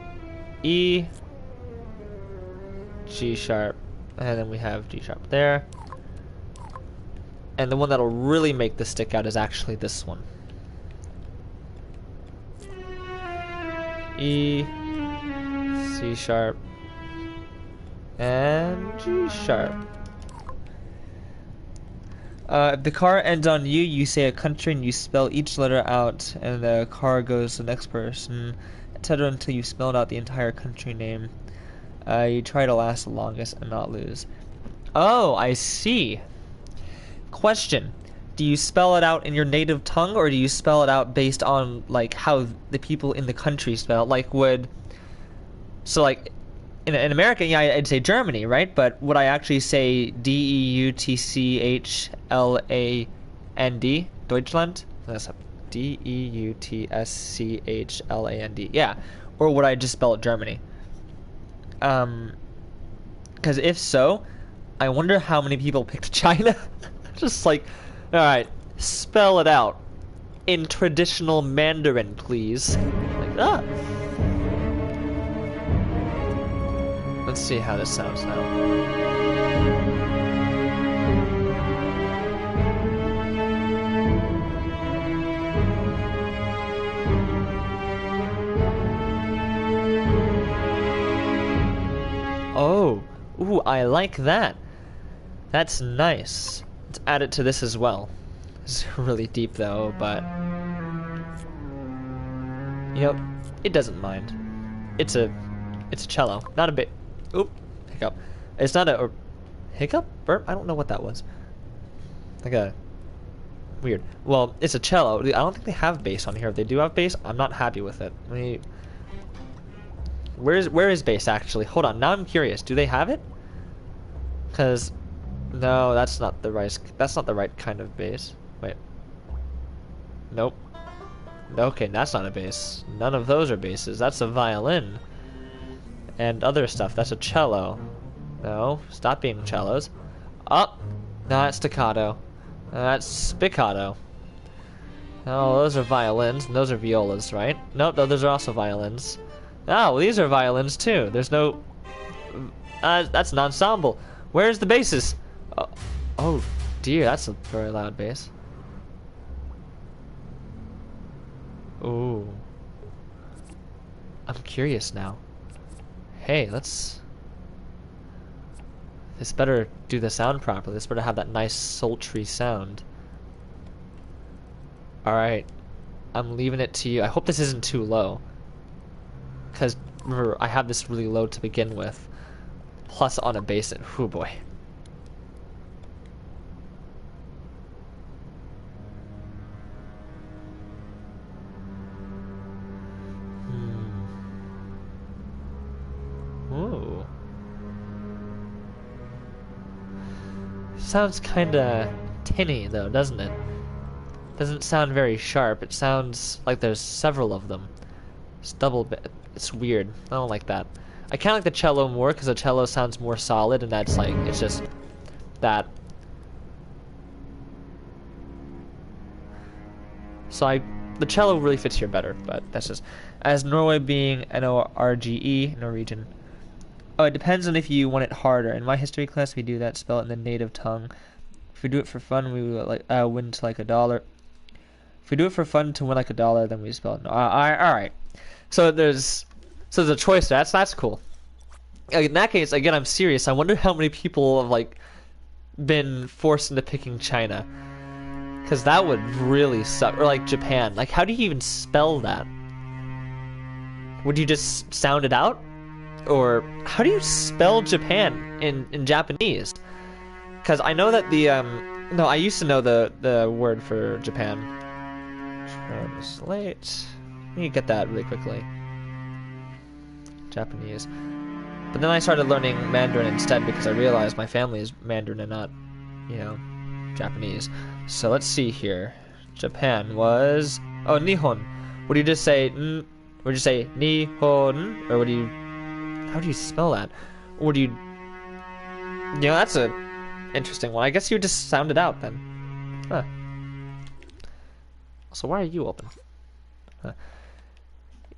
E, G sharp, and then we have G sharp there. And the one that'll really make this stick out is actually this one. E, C sharp, and G sharp. If the car ends on U, you say a country and you spell each letter out, and the car goes to the next person, etc. until you spelled out the entire country name. You try to last the longest and not lose. Oh, I see. Question. Do you spell it out in your native tongue, or do you spell it out based on, like, how the people in the country spell it? Like, so, like, in America, yeah, I'd say Germany, right? But would I actually say Deutschland? Deutschland? That's a Deutschland. Yeah. Or would I just spell it Germany? Because if so, I wonder how many people picked China. Just like, all right, spell it out in traditional Mandarin, please. Like, ah. Let's see how this sounds now. Oh, ooh, I like that. That's nice. Let's add it to this as well. It's really deep though, but you know, it doesn't mind. It's a cello, not a bit. Oop, hiccup. It's not a hiccup? Burp? I don't know what that was. Like a weird. Well, it's a cello. I don't think they have bass on here. If they do have bass, I'm not happy with it. Let me. Where is bass actually? Hold on. Now I'm curious. Do they have it? Cause no, that's not the right. That's not the right kind of bass. Wait. Nope. Okay, that's not a bass. None of those are basses. That's a violin. And other stuff. That's a cello. No, stop being cellos. Oh, no, that's staccato. That's spiccato. Oh, those are violins, and those are violas, right? Nope, no, those are also violins. Oh, well, these are violins too. There's no. That's an ensemble. Where's the basses? Oh, dear, that's a very loud bass. Ooh. I'm curious now. Hey, let's... This better do the sound properly. This better have that nice sultry sound. Alright. I'm leaving it to you. I hope this isn't too low. Because, remember, I have this really low to begin with. Plus on a bass. Oh boy. Ooh. Sounds kinda tinny though, doesn't it? Doesn't sound very sharp. It sounds like there's several of them. It's double bit. It's weird. I don't like that. I kinda like the cello more because the cello sounds more solid and that's like, it's just that. So the cello really fits here better, but that's just, as Norway being Norge, Norwegian. Oh, it depends on if you want it harder. In my history class, we do that. Spell it in the native tongue. If we do it for fun, we will like win to like $1. If we do it for fun to win like $1, then we spell it. All right. So there's a choice there. That's cool. In that case, again, I'm serious. I wonder how many people have like been forced into picking China, because that would really suck. Or like Japan. Like, how do you even spell that? Would you just sound it out? Or how do you spell Japan in Japanese? Because I know that the no, I used to know the word for Japan. Translate. Let me get that really quickly. Japanese. But then I started learning Mandarin instead because I realized my family is Mandarin and not, you know, Japanese. So let's see here. Japan was Nihon. Would you just say would you say Nihon, or would you? How do you spell that? Or do you... You know, that's a interesting one. I guess you just sound it out then. Huh. So why are you open? Huh.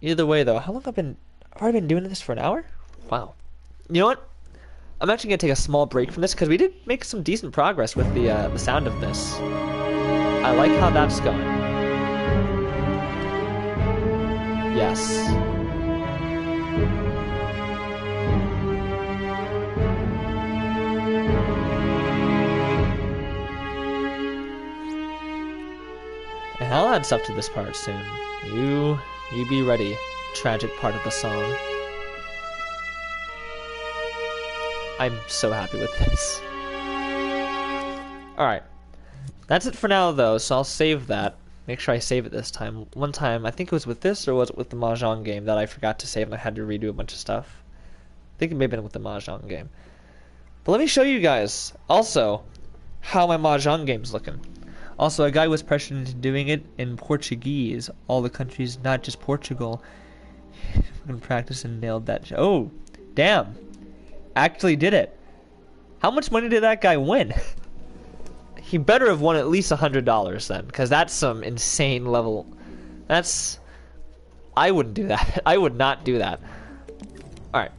Either way though, how long have I been doing this for an hour? Wow. You know what? I'm actually gonna take a small break from this because we did make some decent progress with the sound of this. I like how that's going. Yes. And I'll add stuff to this part soon. You be ready. Tragic part of the song. I'm so happy with this. Alright. That's it for now though, so I'll save that. Make sure I save it this time. One time, I think it was with this or was it with the Mahjong game that I forgot to save and I had to redo a bunch of stuff. I think it may have been with the Mahjong game. But let me show you guys also how my Mahjong game's looking. Also, a guy was pressured into doing it in Portuguese. All the countries, not just Portugal. Fucking practice and nailed that. Oh, damn. Actually did it. How much money did that guy win? He better have won at least $100 then, because that's some insane level. That's... I wouldn't do that. I would not do that. Alright.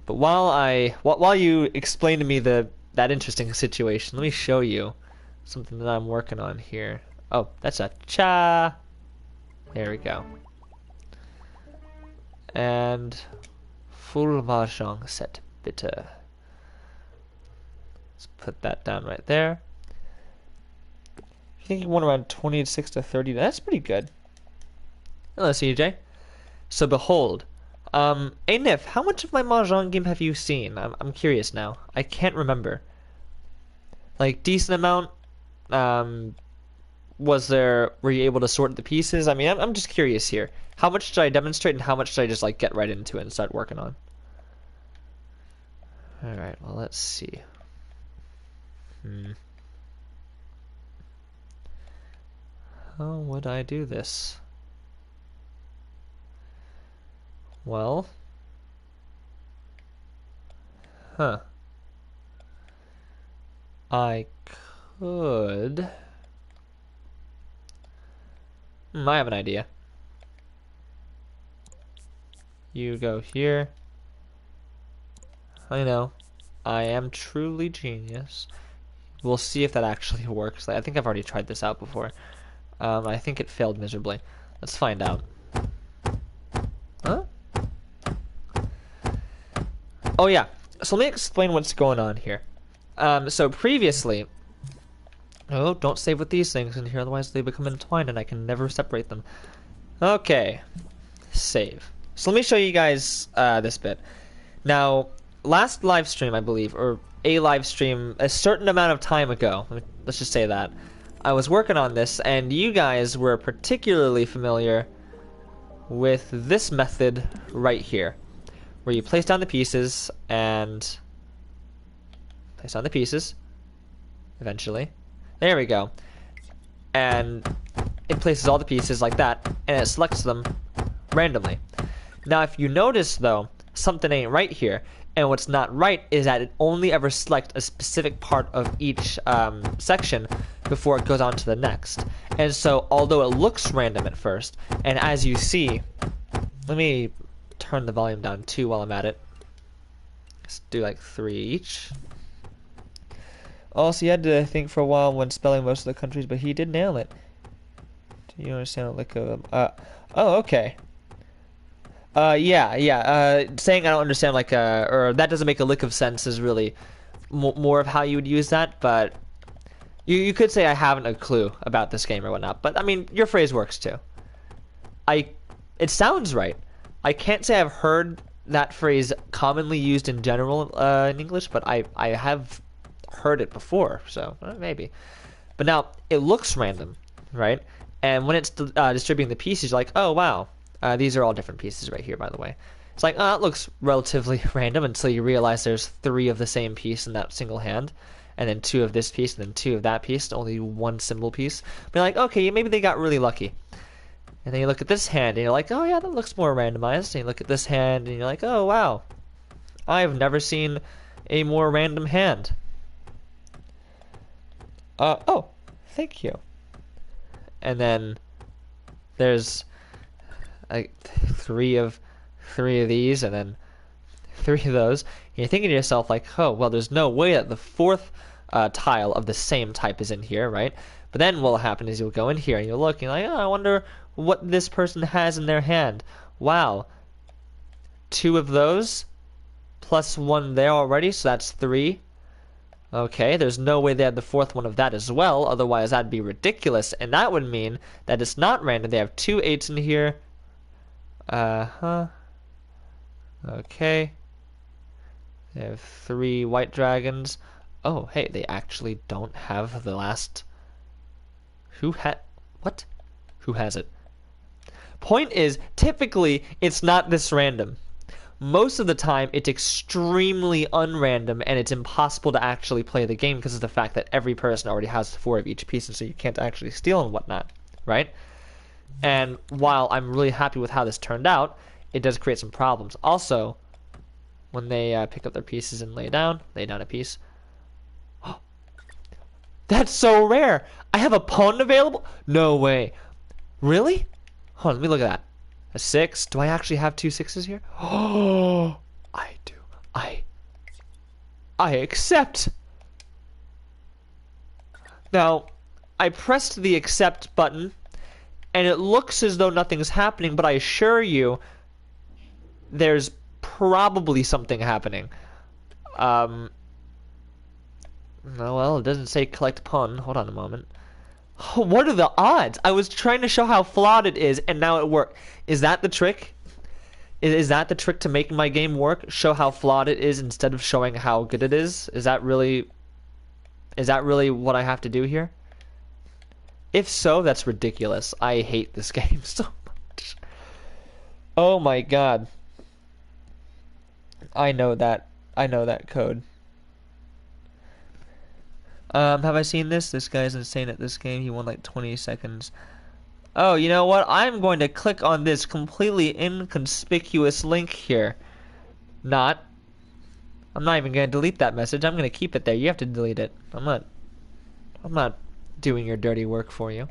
But while you explain to me that interesting situation, let me show you something that I'm working on here. Oh, that's a cha. There we go. And full Mahjong set bitte. Let's put that down right there. I think you won around 26 to 30. That's pretty good. Hello, CJ. So behold, Nif, how much of my Mahjong game have you seen? I'm curious now. I can't remember. Like decent amount. Were you able to sort the pieces? I mean, I'm just curious here. How much should I demonstrate and how much should I just like get right into it and start working on? Alright, well let's see. How would I do this? Well, I could... I have an idea. You go here. I know. I am truly genius. We'll see if that actually works. I think I've already tried this out before. I think it failed miserably. Let's find out. Huh? Oh yeah. So let me explain what's going on here. So previously... Oh, don't save with these things in here, otherwise they become entwined and I can never separate them. Okay. Save. So let me show you guys this bit. Now, last live stream, I believe, or a live stream a certain amount of time ago, let's just say that, I was working on this, and you guys were particularly familiar with this method right here, where you place down the pieces, and place down the pieces, eventually. There we go. And it places all the pieces like that, and it selects them randomly. Now, if you notice, though, something ain't right here, and what's not right is that it only ever selects a specific part of each section before it goes on to the next. And so, although it looks random at first, and as you see, let me turn the volume down too while I'm at it. Let's do like 3 each. Also, you had to think for a while when spelling most of the countries, but he did nail it. Do you understand like oh, okay. Saying I don't understand like or that doesn't make a lick of sense is really more of how you would use that, but you could say I haven't a clue about this game or whatnot, but I mean, your phrase works too. It sounds right. I can't say I've heard that phrase commonly used in general in English, but I have heard it before, so maybe. But now, it looks random, right? And when it's distributing the pieces, you're like, oh wow, these are all different pieces right here, by the way. It's like, it looks relatively random until you realize there's 3 of the same piece in that single hand, and then 2 of this piece, and then 2 of that piece, only 1 symbol piece. But you're like, okay, maybe they got really lucky. And then you look at this hand, and you're like, oh yeah, that looks more randomized. And you look at this hand, and you're like, oh wow, I've never seen a more random hand. Oh, thank you. And then there's like 3 of these, and then 3 of those. And you're thinking to yourself like, oh, well, there's no way that the 4th tile of the same type is in here, right? But then what'll happen is you'll go in here and you'll look and you're like, oh, I wonder what this person has in their hand. Wow, 2 of those plus 1 there already, so that's 3. Okay, there's no way they had the 4th one of that as well, otherwise that'd be ridiculous, and that would mean that it's not random. They have 2 8s in here. Okay. They have 3 white dragons. Oh, hey, they actually don't have the last... What? Who has it? Point is, typically, it's not this random. most of the time it's extremely unrandom and it's impossible to actually play the game because of the fact that every person already has 4 of each piece, and so you can't actually steal and whatnot, right? And while I'm really happy with how this turned out, it does create some problems. Also, when they pick up their pieces and lay down a piece. That's so rare! I have a pawn available? No way. Really? Hold on, let me look at that. A 6? Do I actually have 2 6s here? Oh, I do. I accept. Now, I pressed the accept button, and it looks as though nothing's happening, but I assure you, there's probably something happening. No, well, it doesn't say collect pawn. Hold on a moment. What are the odds? I was trying to show how flawed it is, and now it worked. Is that the trick? Is that the trick to making my game work? Show how flawed it is instead of showing how good it is? Is that really what I have to do here? If so, that's ridiculous. I hate this game so much. Oh my god. I know that code. Have I seen this? This guy's insane at this game. He won like 20 seconds. Oh, you know what? I'm going to click on this completely inconspicuous link here. I'm not even going to delete that message. I'm going to keep it there. You have to delete it. I'm not doing your dirty work for you.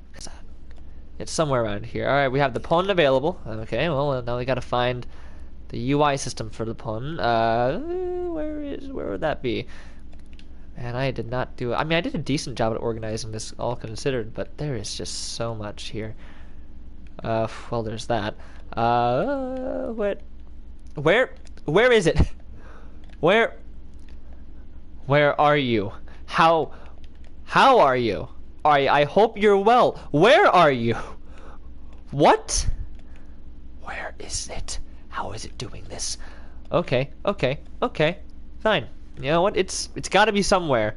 It's somewhere around here. Alright, we have the pawn available. Okay, well, now we got to find the UI system for the pawn. Where would that be? Man, I did not do it. I mean, I did a decent job at organizing this, all considered, but there is just so much here. Well, there's that. Where is it? Where are you? How are you? I hope you're well. Where are you? What? Where is it? How is it doing this? Okay. Fine. You know what? It's got to be somewhere.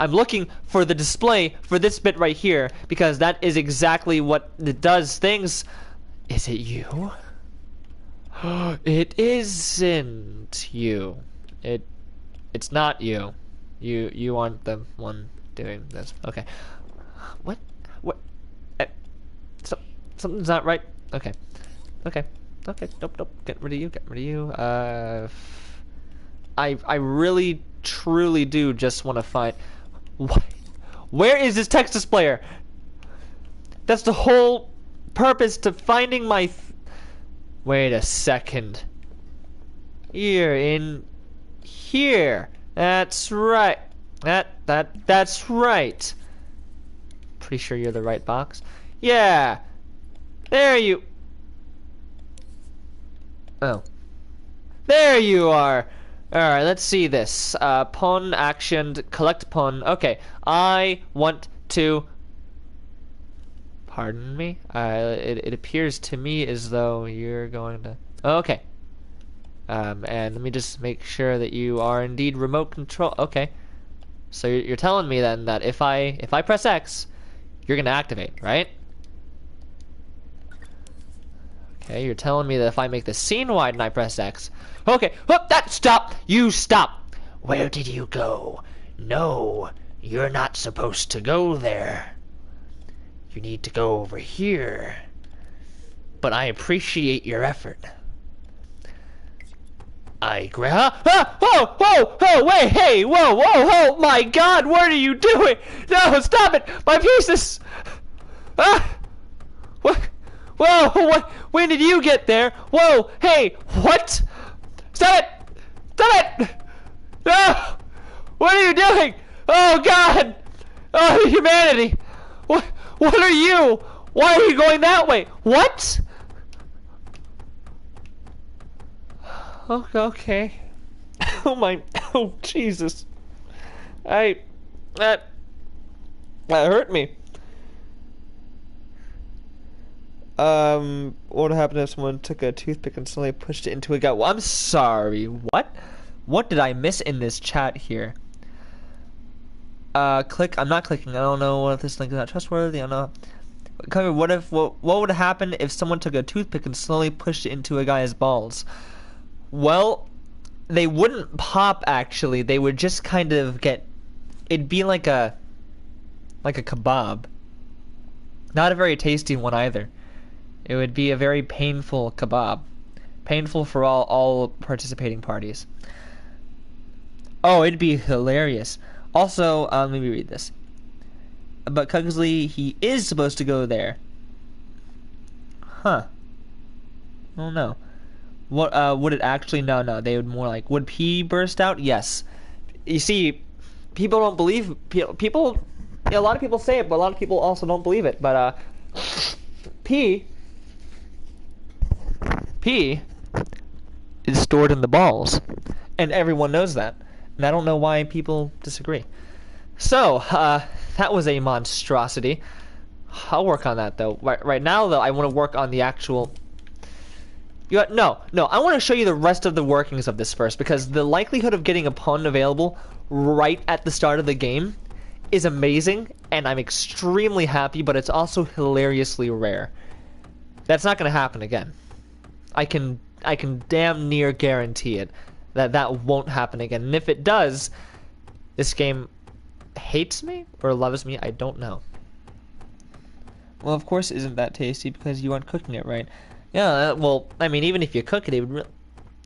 I'm looking for the display for this bit right here because that is exactly what it does things. Is it you? It isn't you. It's not you. You aren't the one doing this. Okay. What? Something's not right. Okay. Nope. Get rid of you. I really, truly do just want to find... Where is this text displayer? That's the whole purpose to finding my... Wait a second. You're in here. That's right. That's right. Pretty sure you're the right box. Yeah. There you... Oh. There you are. Alright, let's see this. Pawn actioned, collect pawn. Okay, I want to... Pardon me? It appears to me as though you're going to... Okay. And let me just make sure that you are indeed remote control. Okay. So you're telling me then that if I press X, you're going to activate, right? Okay, you're telling me that if I make the scene wide and I press X... Okay, stop! You stop! Where did you go? No, you're not supposed to go there. You need to go over here. But I appreciate your effort. Wait, hey, whoa, my God, what are you doing? No, stop it, my pieces! What? Whoa, what? When did you get there? Whoa, hey, what? Stop it! No! What are you doing? Oh, God! Oh, humanity! What are you? Why are you going that way? What? Okay. Oh, Jesus. That hurt me. What would happen if someone took a toothpick and suddenly pushed it into a gut? Well, I'm sorry. What? What did I miss in this chat here? Click. I'm not clicking. I don't know if this link is not trustworthy. I don't know. Come here, what would happen if someone took a toothpick and slowly pushed it into a guy's balls? Well, they wouldn't pop actually. They would just kind of get. It'd be like a kebab. Not a very tasty one either. It would be a very painful kebab. Painful for all participating parties. Oh, it'd be hilarious. Also, let me read this. But Cuggsley, he is supposed to go there. Huh. Oh no. What would it actually? No. They would more like, would pee burst out? Yes. You see, people don't believe people. A lot of people say it, but a lot of people also don't believe it. But pee is stored in the balls, and everyone knows that. And I don't know why people disagree. So that was a monstrosity. I'll work on that though. Right now though, I want to work on the actual. No. I want to show you the rest of the workings of this first, because the likelihood of getting a pun available right at the start of the game is amazing, and I'm extremely happy, but it's also hilariously rare. That's not going to happen again. I can damn near guarantee it that won't happen again. And if it does, this game hates me or loves me, I don't know. Well, of course, isn't that tasty because you aren't cooking it right. Yeah, well, I mean, even if you cook it, it would.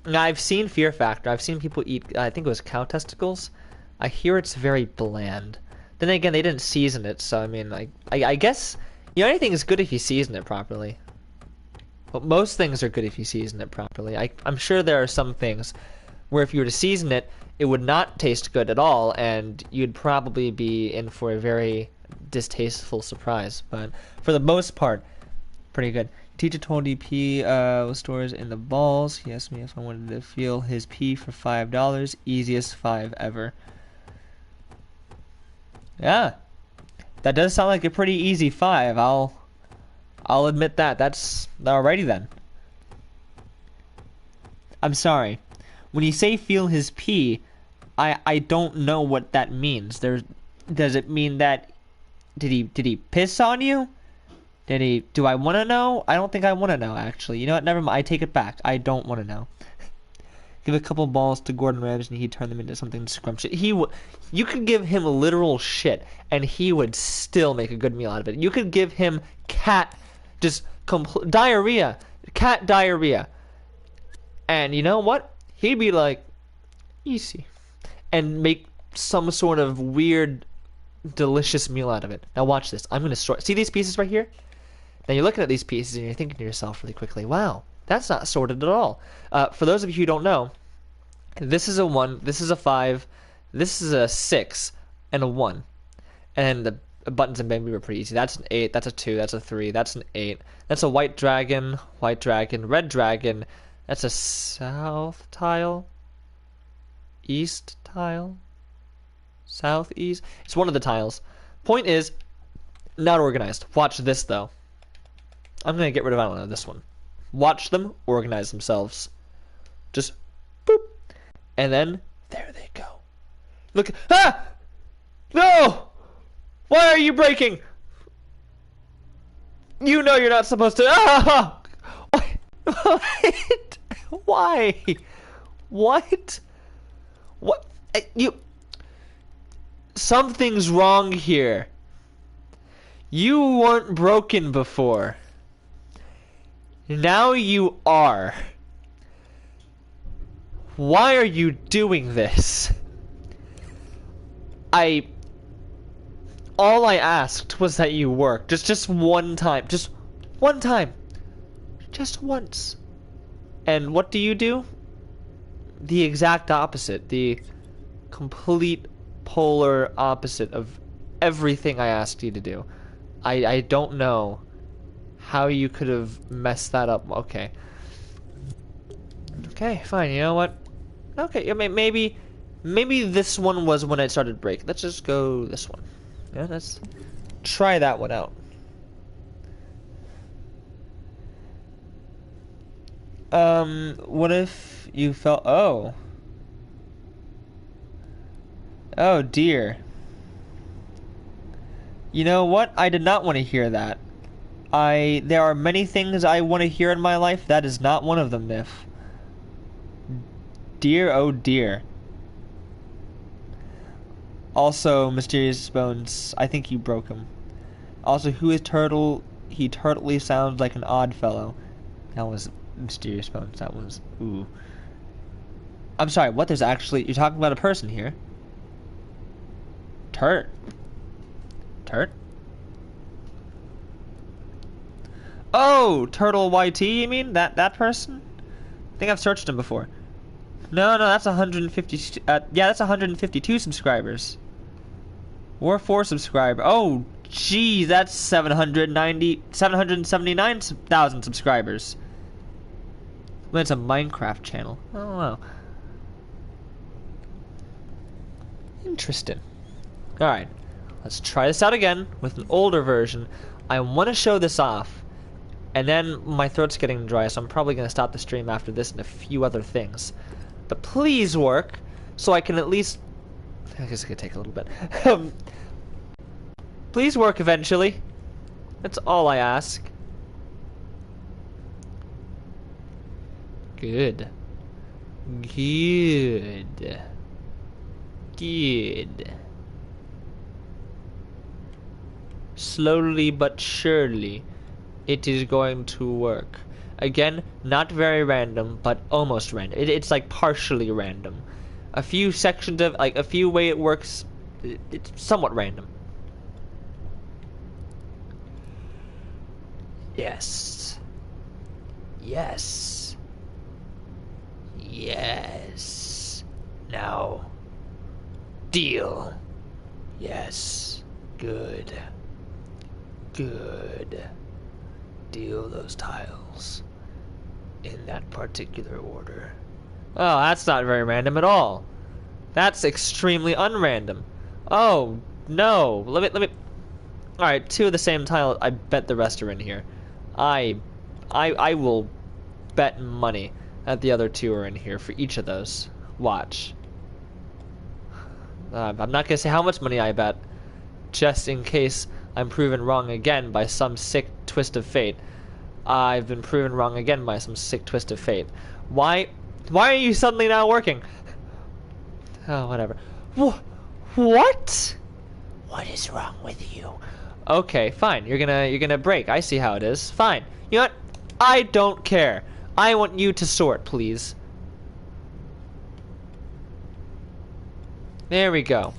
I've seen Fear Factor. I've seen people eat. I think it was cow testicles. I hear it's very bland. Then again, they didn't season it, so I mean, I guess anything is good if you season it properly. But most things are good if you season it properly. I'm sure there are some things where if you were to season it, it would not taste good at all, and you'd probably be in for a very distasteful surprise. But for the most part, pretty good. Teacher told you pee was stores in the balls. He asked me if I wanted to feel his pee for $5. Easiest 5 ever. Yeah, that does sound like a pretty easy 5. I'll admit that. That's alrighty then. I'm sorry. When you say feel his pee, I don't know what that means. Does it mean that did he piss on you? Do I want to know? I don't think I want to know, actually. You know what? Never mind. I take it back. I don't want to know. Give a couple balls to Gordon Ramsay and he'd turn them into something scrumptious. You could give him literal shit and he would still make a good meal out of it. You could give him diarrhea. Cat diarrhea. And you know what? He'd be like, easy. And make some sort of weird, delicious meal out of it. Now watch this. I'm going to sort. See these pieces right here? Now you're looking at these pieces and you're thinking to yourself really quickly, wow, that's not sorted at all. For those of you who don't know, this is a 1, this is a 5, this is a 6, and a 1. And the buttons and bamboo are pretty easy. That's an 8, that's a 2, that's a 3, that's an 8. That's a white dragon, red dragon. That's a south tile, east tile, southeast. It's one of the tiles. Point is, not organized. Watch this though. I'm gonna get rid of, I don't know, this one. Watch them organize themselves. Just boop. And then there they go. Look. Ah! No! Why are you breaking? You know you're not supposed to. Ah! What? Why? What? What? Something's wrong here. You weren't broken before. Now you are. Why are you doing this? All I asked was that you work. Just one time. Just one time. Just once. And what do? The exact opposite. The complete polar opposite of everything I asked you to do. I don't know how you could have messed that up. Okay. Okay, fine. You know what? Okay, maybe this one was when it started breaking. Let's just go this one. Yeah, let's try that one out. What if you felt... Oh. Oh, dear. You know what? I did not want to hear that. There are many things I want to hear in my life. That is not one of them, Niff. Dear, oh dear. Also, Mysterious Bones, I think you broke him. Also, who is Turtle? He turtly sounds like an odd fellow. That was Mysterious Bones. That was... ooh. I'm sorry, what? There's actually... You're talking about a person here. Turt? Oh! Turtle YT, you mean? That person? I think I've searched him before. No, that's 150... yeah, that's 152 subscribers. Or 4 subscribers. Oh, geez, that's 779,000 subscribers. Well, it's a Minecraft channel. Oh, wow. Interesting. Alright, let's try this out again with an older version. I want to show this off. And then my throat's getting dry, so I'm probably going to stop the stream after this and a few other things. But please work, so I can at least... I guess it could take a little bit. Please work eventually. That's all I ask. Good. Slowly but surely, it is going to work. Again, not very random, but almost random. It's like partially random. A few sections of, like, a few way it works, it's somewhat random. Yes. Now. Deal. Yes. Good. Deal those tiles in that particular order. Oh, that's not very random at all. That's extremely unrandom. Oh, no. Let me... Alright, 2 of the same tile. I bet the rest are in here. I will bet money that the other 2 are in here for each of those. Watch. I'm not going to say how much money I bet, just in case I'm proven wrong again by some sick twist of fate. I've been proven wrong again by some sick twist of fate. Why are you suddenly not working? Oh, whatever. What? What is wrong with you? Okay, fine. You're gonna break. I see how it is. Fine. You know what? I don't care. I want you to sort, please. There we go.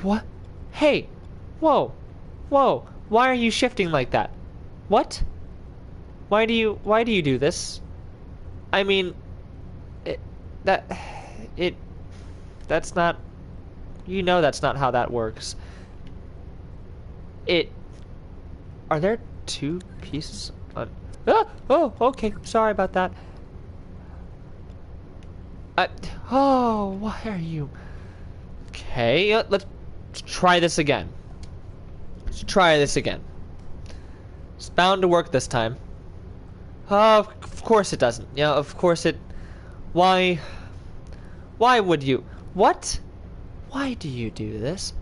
What? Hey! Whoa! Why are you shifting like that? What? Why do you do this? I mean, that's not, you know, that's not how that works. Are there 2 pieces on... Oh, okay, sorry about that. Oh, why are you... Okay, let's try this again. It's bound to work this time. Oh, of course it doesn't. You know, of course it... Why would you... What? Why do you do this?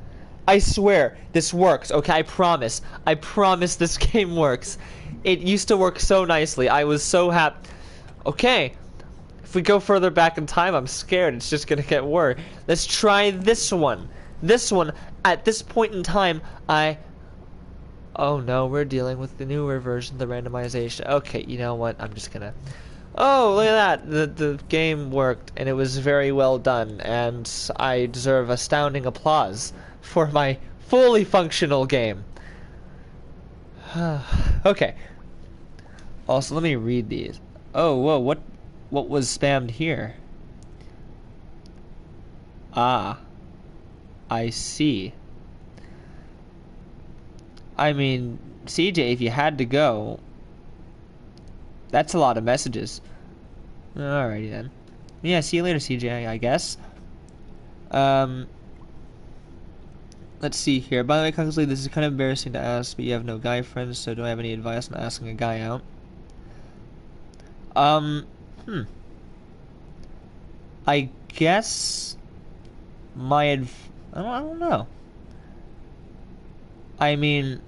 I swear, this works, okay? I promise this game works. It used to work so nicely. I was so happy. Okay. If we go further back in time, I'm scared it's just gonna get worse. Let's try this one. This one, at this point in time, oh no, we're dealing with the newer version, the randomization. Okay, you know what? I'm just gonna... Oh, look at that! The game worked, and it was very well done, and I deserve astounding applause for my fully functional game. Okay. Also, let me read these. Oh, whoa, what was spammed here? Ah. I see. I mean, CJ, if you had to go, that's a lot of messages. Alrighty then. Yeah, see you later, CJ, I guess. Let's see here. By the way, Kingsley, this is kind of embarrassing to ask, but you have no guy friends, so do I have any advice on asking a guy out? I guess I don't know. I mean,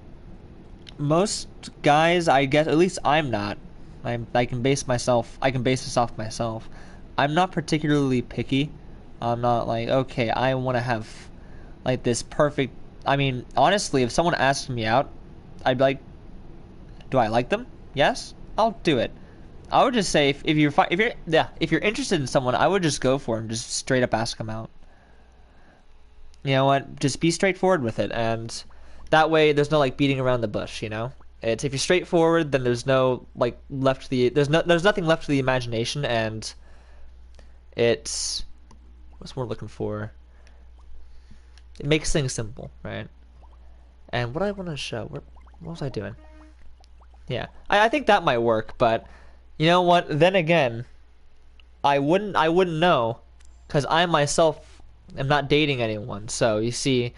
most guys, I guess, at least I'm not. I can base this off myself. I'm not particularly picky. I'm not like, okay, I want to have like this perfect. I mean, honestly, if someone asked me out, I'd be like, do I like them? Yes, I'll do it. I would just say if you're interested in someone, I would just go for them, just straight up ask them out. You know what? Just be straightforward with it, and that way there's no like beating around the bush. You know, it's if you're straightforward, then there's no like there's nothing left to the imagination, and it's what's we're looking for. It makes things simple, right? And what I want to show, what was I doing? Yeah, I think that might work, but you know what? Then again, I wouldn't know, because I myself am not dating anyone. So you see,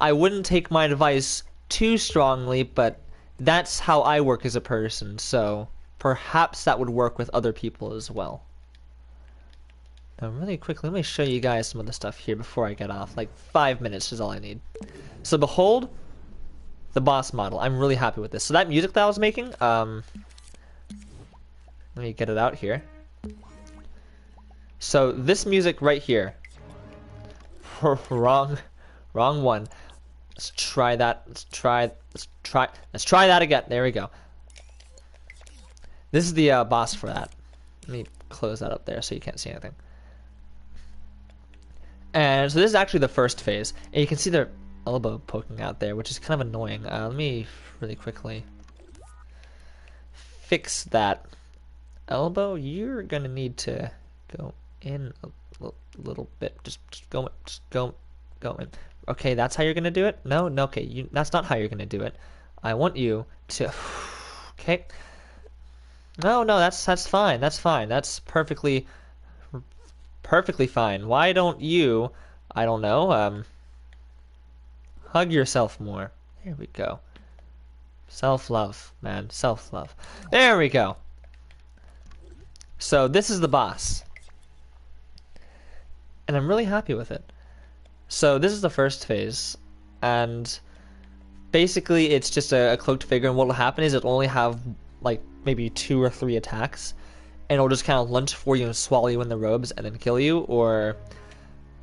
I wouldn't take my advice too strongly, but that's how I work as a person. So perhaps that would work with other people as well. Now, really quickly, let me show you guys some of the stuff here before I get off. Like 5 minutes is all I need. So behold, the boss model. I'm really happy with this. So that music that I was making, let me get it out here. So this music right here. wrong one. Let's try that. Let's try that again. There we go. This is the boss for that. Let me close that up there so you can't see anything. And so this is actually the first phase, and you can see their elbow poking out there, which is kind of annoying. Let me really quickly fix that elbow. You're gonna need to go in a little bit. Just go in. Okay, that's how you're gonna do it. No, okay, that's not how you're gonna do it. I want you to. Okay. No, that's fine. That's fine. That's perfectly fine. Why don't you, I don't know, hug yourself more. There we go. Self-love, man. Self-love. There we go. So this is the boss. And I'm really happy with it. So this is the first phase. And basically it's just a cloaked figure, and what will happen is it'll only have like maybe 2 or 3 attacks. And it'll just kind of lunge for you and swallow you in the robes and then kill you, or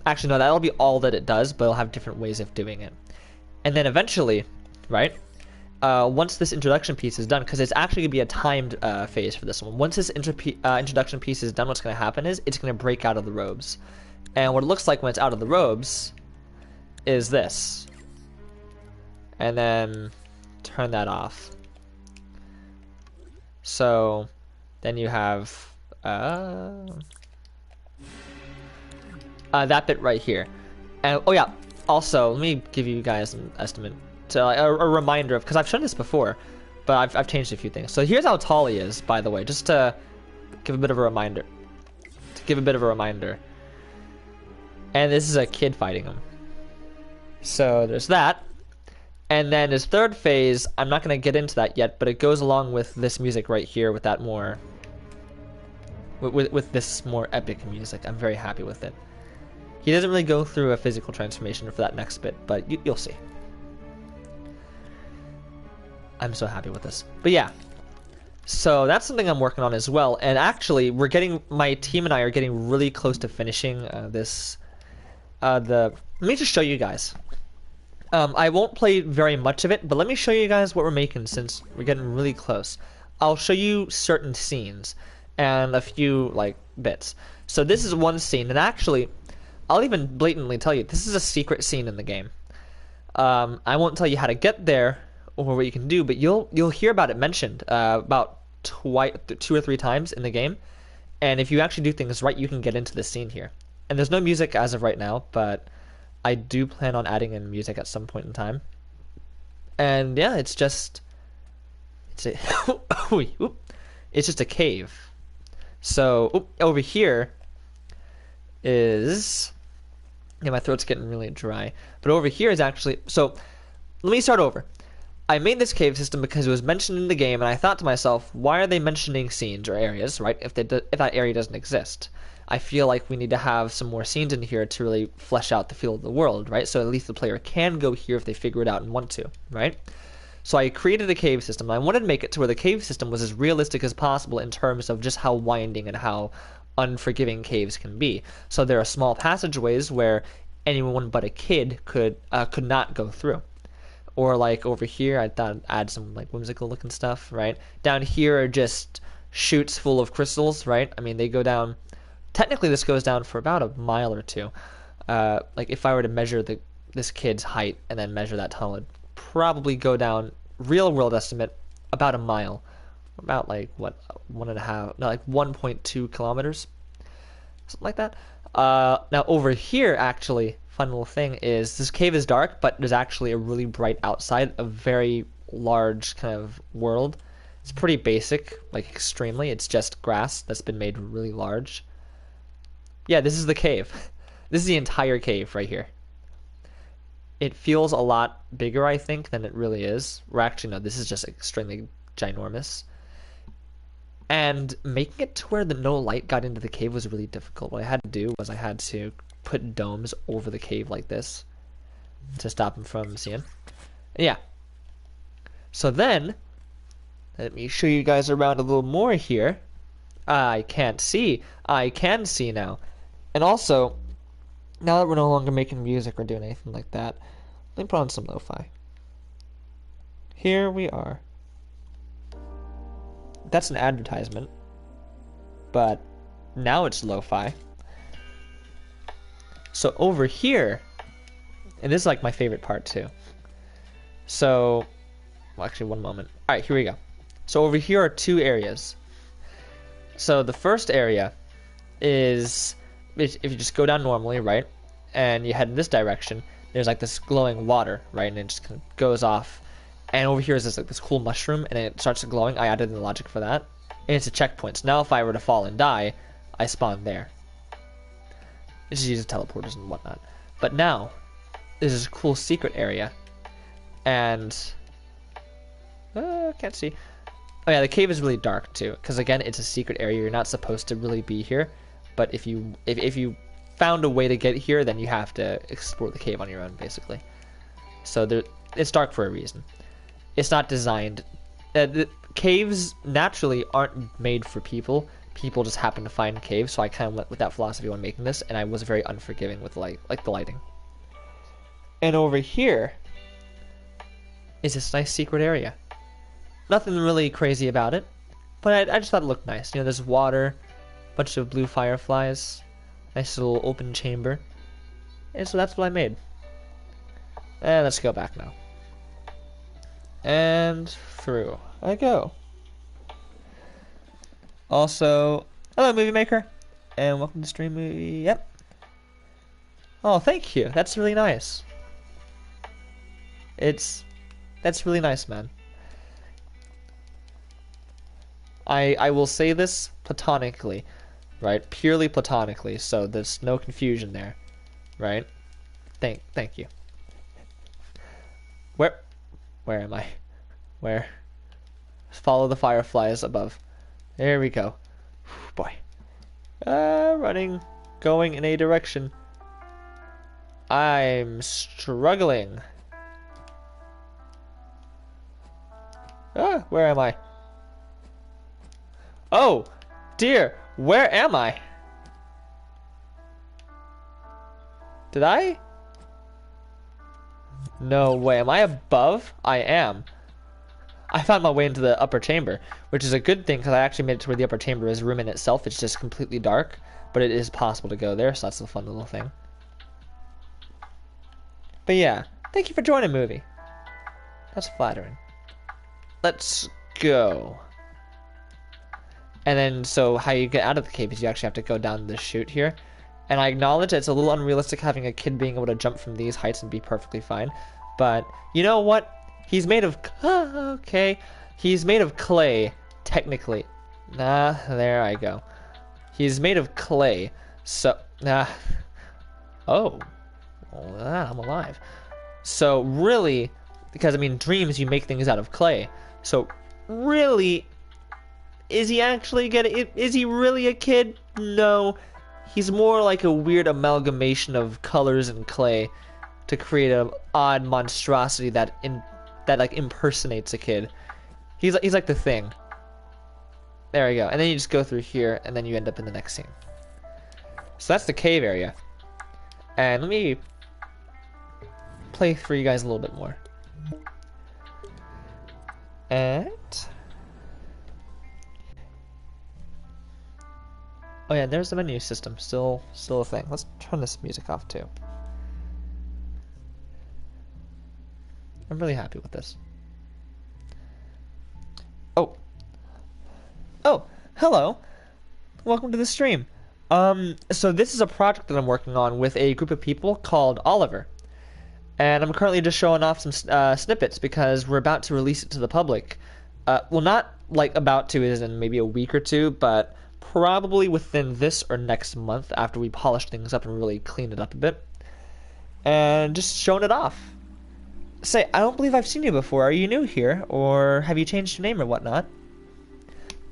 actually no, that'll be all that it does, but it'll have different ways of doing it. And then eventually, right, once this introduction piece is done, because it's actually going to be a timed phase for this one, once this introduction piece is done, what's going to happen is it's going to break out of the robes. And what it looks like when it's out of the robes is this. And then turn that off. So then you have that bit right here. And oh yeah, also let me give you guys an estimate, to a reminder of, because I've shown this before, but I've changed a few things. So here's how tall he is, by the way, just to give a bit of a reminder. And this is a kid fighting him. So there's that. And then his third phase, I'm not going to get into that yet, but it goes along with this music right here, with that more, with this more epic music. I'm very happy with it. He doesn't really go through a physical transformation for that next bit, but you'll see. I'm so happy with this. But yeah, so that's something I'm working on as well. And actually, my team and I are getting really close to finishing this. Let me just show you guys. I won't play very much of it, but let me show you guys what we're making, since we're getting really close. I'll show you certain scenes and a few like bits. So this is one scene, and actually, I'll even blatantly tell you, this is a secret scene in the game. I won't tell you how to get there or what you can do, but you'll hear about it mentioned about 2 or 3 times in the game. And if you actually do things right, you can get into this scene here. And there's no music as of right now, but I do plan on adding in music at some point in time. And yeah, it's just a cave. So over here is, yeah, my throat's getting really dry. But over here is actually, so let me start over. I made this cave system because it was mentioned in the game, and I thought to myself, why are they mentioning scenes or areas, right? If that area doesn't exist. I feel like we need to have some more scenes in here to really flesh out the feel of the world, right? So at least the player can go here if they figure it out and want to, right? So I created a cave system. I wanted to make it to where the cave system was as realistic as possible in terms of just how winding and how unforgiving caves can be. So there are small passageways where anyone but a kid could not go through. Or like over here, I thought I'd add some like whimsical looking stuff, right? Down here are just chutes full of crystals, right? I mean, they go down. Technically, this goes down for about a mile or two. Like if I were to measure this kid's height and then measure that tunnel, it'd probably go down, real world estimate, about a mile. About like what, 1.5, no, like 1.2 kilometers, something like that. Now over here, actually, fun little thing is this cave is dark, but there's actually a really bright outside, a very large kind of world. It's pretty basic, like extremely. It's just grass that's been made really large. Yeah, this is the cave. This is the entire cave right here. It feels a lot bigger, I think, than it really is. Or actually, no, this is just extremely ginormous. And making it to where no light got into the cave was really difficult. What I had to do was I had to put domes over the cave like this to stop them from seeing. Yeah. So then, let me show you guys around a little more here. I can't see. I can see now. And also, now that we're no longer making music or doing anything like that, let me put on some lo-fi. Here we are. That's an advertisement, but now it's lo-fi. So over here, and this is like my favorite part too. So, well, actually one moment. All right, here we go. So over here are two areas. So the first area is, if you just go down normally, right, and you head in this direction, there's like this glowing water, right, and it just kind of goes off. And over here is this like this cool mushroom, and it starts glowing. I added in the logic for that, and it's a checkpoint. So now if I were to fall and die, I spawn there. It just uses teleporters and whatnot. But now there's this cool secret area, and can't see. Oh yeah, the cave is really dark too, because again, it's a secret area. You're not supposed to really be here, but if you found a way to get here, then you have to explore the cave on your own, basically. So it's dark for a reason. It's not designed. The caves naturally aren't made for people. People just happen to find caves, so I kind of went with that philosophy when making this, and I was very unforgiving with the lighting. And over here is this nice secret area. Nothing really crazy about it, but I just thought it looked nice. You know, there's water, bunch of blue fireflies, nice little open chamber, and so that's what I made. And let's go back now. And through I go. Also, hello Movie Maker, and welcome to Stream Movie. Yep. Oh, thank you. That's really nice. That's really nice, man. I will say this platonically, right? Purely platonically, so there's no confusion there, right? Thank you. Where am I? Where? Follow the fireflies above. There we go. Boy. Running. Going in a direction. I'm struggling. Where am I? Oh, dear. Where am I? Did I? No way. Am I above? I am. I found my way into the upper chamber, which is a good thing because I actually made it to where the upper chamber is a room in itself. It's just completely dark, but it is possible to go there, so that's a fun little thing. But yeah, thank you for joining, movie. That's flattering. Let's go. And then, so how you get out of the cave is you actually have to go down this chute here. And I acknowledge it's a little unrealistic having a kid being able to jump from these heights and be perfectly fine. But, you know what? He's made of... okay. He's made of clay, technically. There I go. He's made of clay. So... oh. Well, I'm alive. So, really... Because, I mean, dreams, you make things out of clay. So, really... Is he actually is he really a kid? No. He's more like a weird amalgamation of colors and clay to create an odd monstrosity that that like impersonates a kid. He's like the thing. There we go. And then you just go through here, and then you end up in the next scene. So that's the cave area. And let me play for you guys a little bit more. And oh yeah, there's the menu system, still a thing. Let's turn this music off too. I'm really happy with this. Oh, hello. Welcome to the stream. So this is a project that I'm working on with a group of people called Oliver. And I'm currently just showing off some snippets because we're about to release it to the public. Well, not like about to as in maybe a week or two, but probably within this or next month after we polish things up and really clean it up a bit. And just showing it off. Say, I don't believe I've seen you before. Are you new here? Or have you changed your name or whatnot?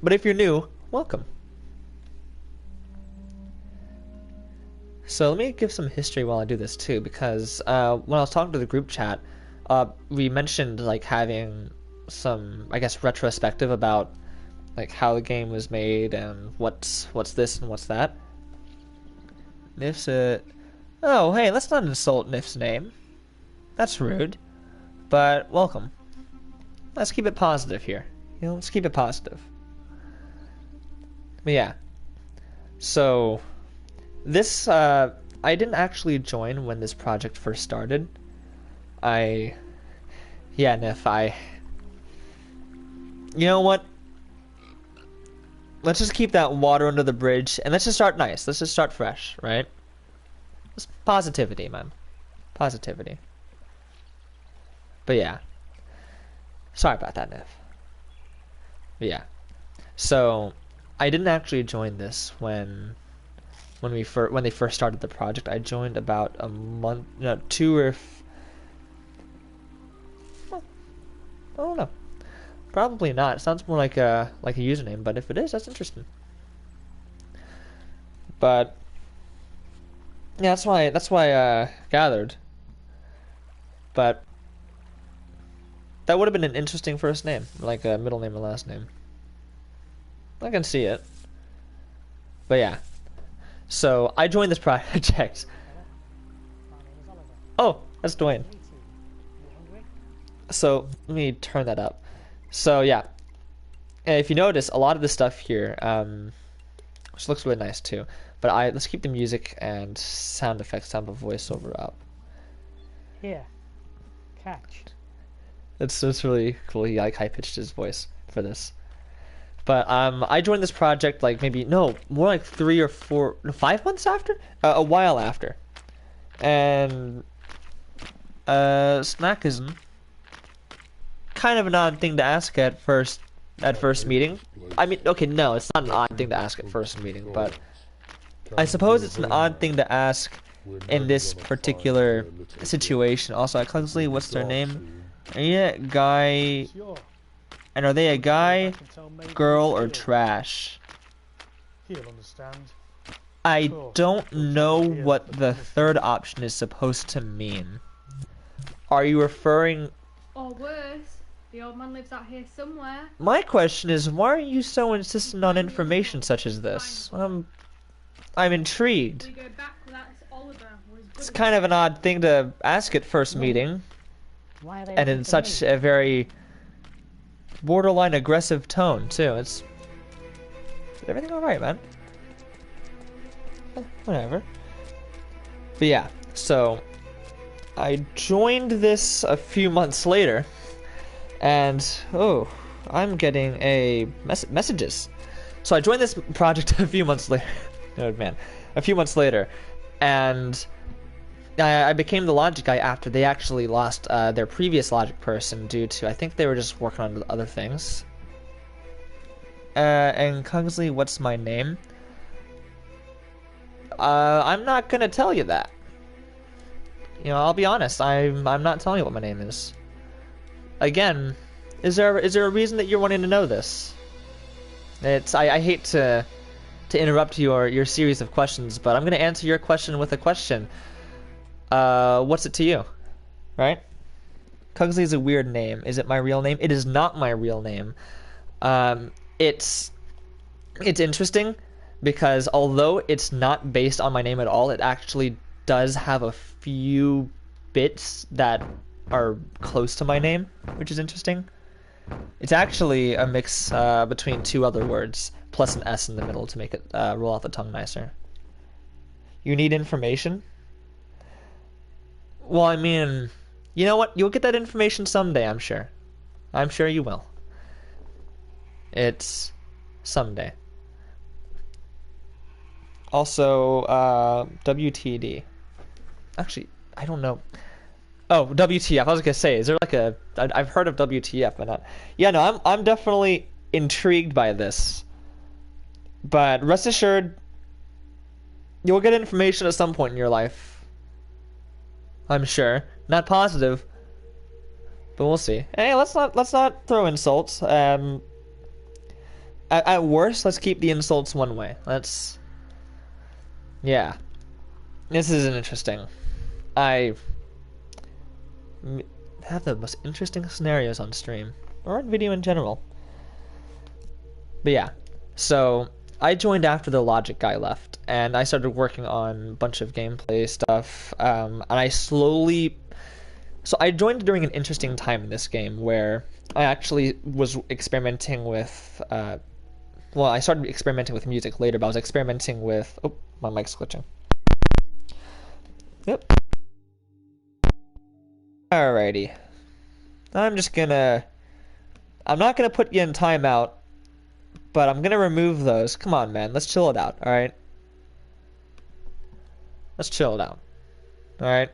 But if you're new, welcome. So let me give some history while I do this too, because when I was talking to the group chat, we mentioned like having some, I guess, retrospective about like how the game was made and what's this and what's that. Nif's oh hey, let's not insult Nif's name. That's rude. But welcome. Let's keep it positive here. You know, let's keep it positive. But yeah. So this I didn't actually join when this project first started. Yeah, Nif, you know what? Let's just keep that water under the bridge and let's just start nice. Let's just start fresh, right? Just positivity, man. Positivity. But yeah. Sorry about that, Nif. But yeah. So I didn't actually join this when they first started the project. I joined about a month, no, I don't know. Probably not. It sounds more like a username, but if it is, that's interesting. But yeah, that's why I gathered. But that would have been an interesting first name, like a middle name and last name. I can see it. But yeah. So I joined this project. Oh, that's Dwayne. So let me turn that up. So yeah, and if you notice, a lot of the stuff here, which looks really nice too. But let's keep the music and sound effects, sound of voiceover up. Here, catch. It's really cool. He like high pitched his voice for this. But I joined this project like more like 3 or 4, 5 months after, a while after, and snackism. Kind of an odd thing to ask at first meeting. I mean, okay, no, it's not an odd thing to ask at first meeting, but I suppose it's an odd thing to ask in this particular situation. Also, Clumsley, what's their name? Are you a guy? And are they a guy, girl, or trash? He'll understand. I don't know what the third option is supposed to mean. Are you referring? Or worse, the old man lives out here somewhere. My question is, why are you so insistent on information such as this? I'm intrigued. We go back, that's Oliver. It's kind of an odd thing to ask at first meeting, and in such a very borderline aggressive tone too. Is everything all right, man? Whatever. But yeah, so I joined this a few months later, and I'm getting messages. So I joined this project a few months later. Oh man, a few months later, and I became the logic guy after they actually lost their previous logic person due to, I think they were just working on other things. And Kungsley, what's my name? I'm not gonna tell you that. You know, I'll be honest. I'm not telling you what my name is. Again, is there a reason that you're wanting to know this? I hate to interrupt your series of questions, but I'm gonna answer your question with a question. What's it to you? Right? Kugsley is a weird name. Is it my real name? It is not my real name. Um, it's interesting because although it's not based on my name at all, it actually does have a few bits that are close to my name, which is interesting. It's actually a mix between two other words, plus an S in the middle to make it roll off the tongue nicer. You need information? Well, I mean, you know what? You'll get that information someday, I'm sure. I'm sure you will. It's someday. Also, WTD. Actually, I don't know. Oh, WTF. I was gonna say, is there like a? I've heard of WTF, but not. Yeah, no, I'm definitely intrigued by this. But rest assured, you'll get information at some point in your life. I'm sure. Not positive, but we'll see. Hey, let's not throw insults. At worst, let's keep the insults one way. Yeah. This is interesting. I have the most interesting scenarios on stream, or on video in general. But yeah, so I joined after the Logic guy left, and I started working on a bunch of gameplay stuff, and So I joined during an interesting time in this game where I actually was experimenting with, I started experimenting with music later, but I was experimenting with, oh, my mic's glitching. Yep. Alrighty. I'm not gonna put you in timeout, but I'm gonna remove those. Come on, man. Let's chill it out, alright? Let's chill it out. Alright?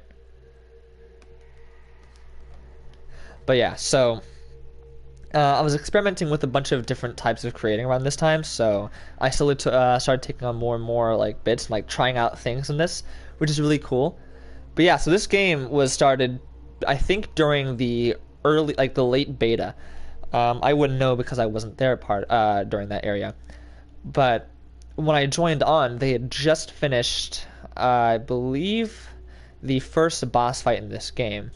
But yeah, so I was experimenting with a bunch of different types of creating around this time, so I slowly started taking on more and more like bits and like trying out things in this, which is really cool. But yeah, so this game was started, I think, during the late beta. I wouldn't know because I wasn't there during that area. But when I joined on, they had just finished, I believe, the first boss fight in this game.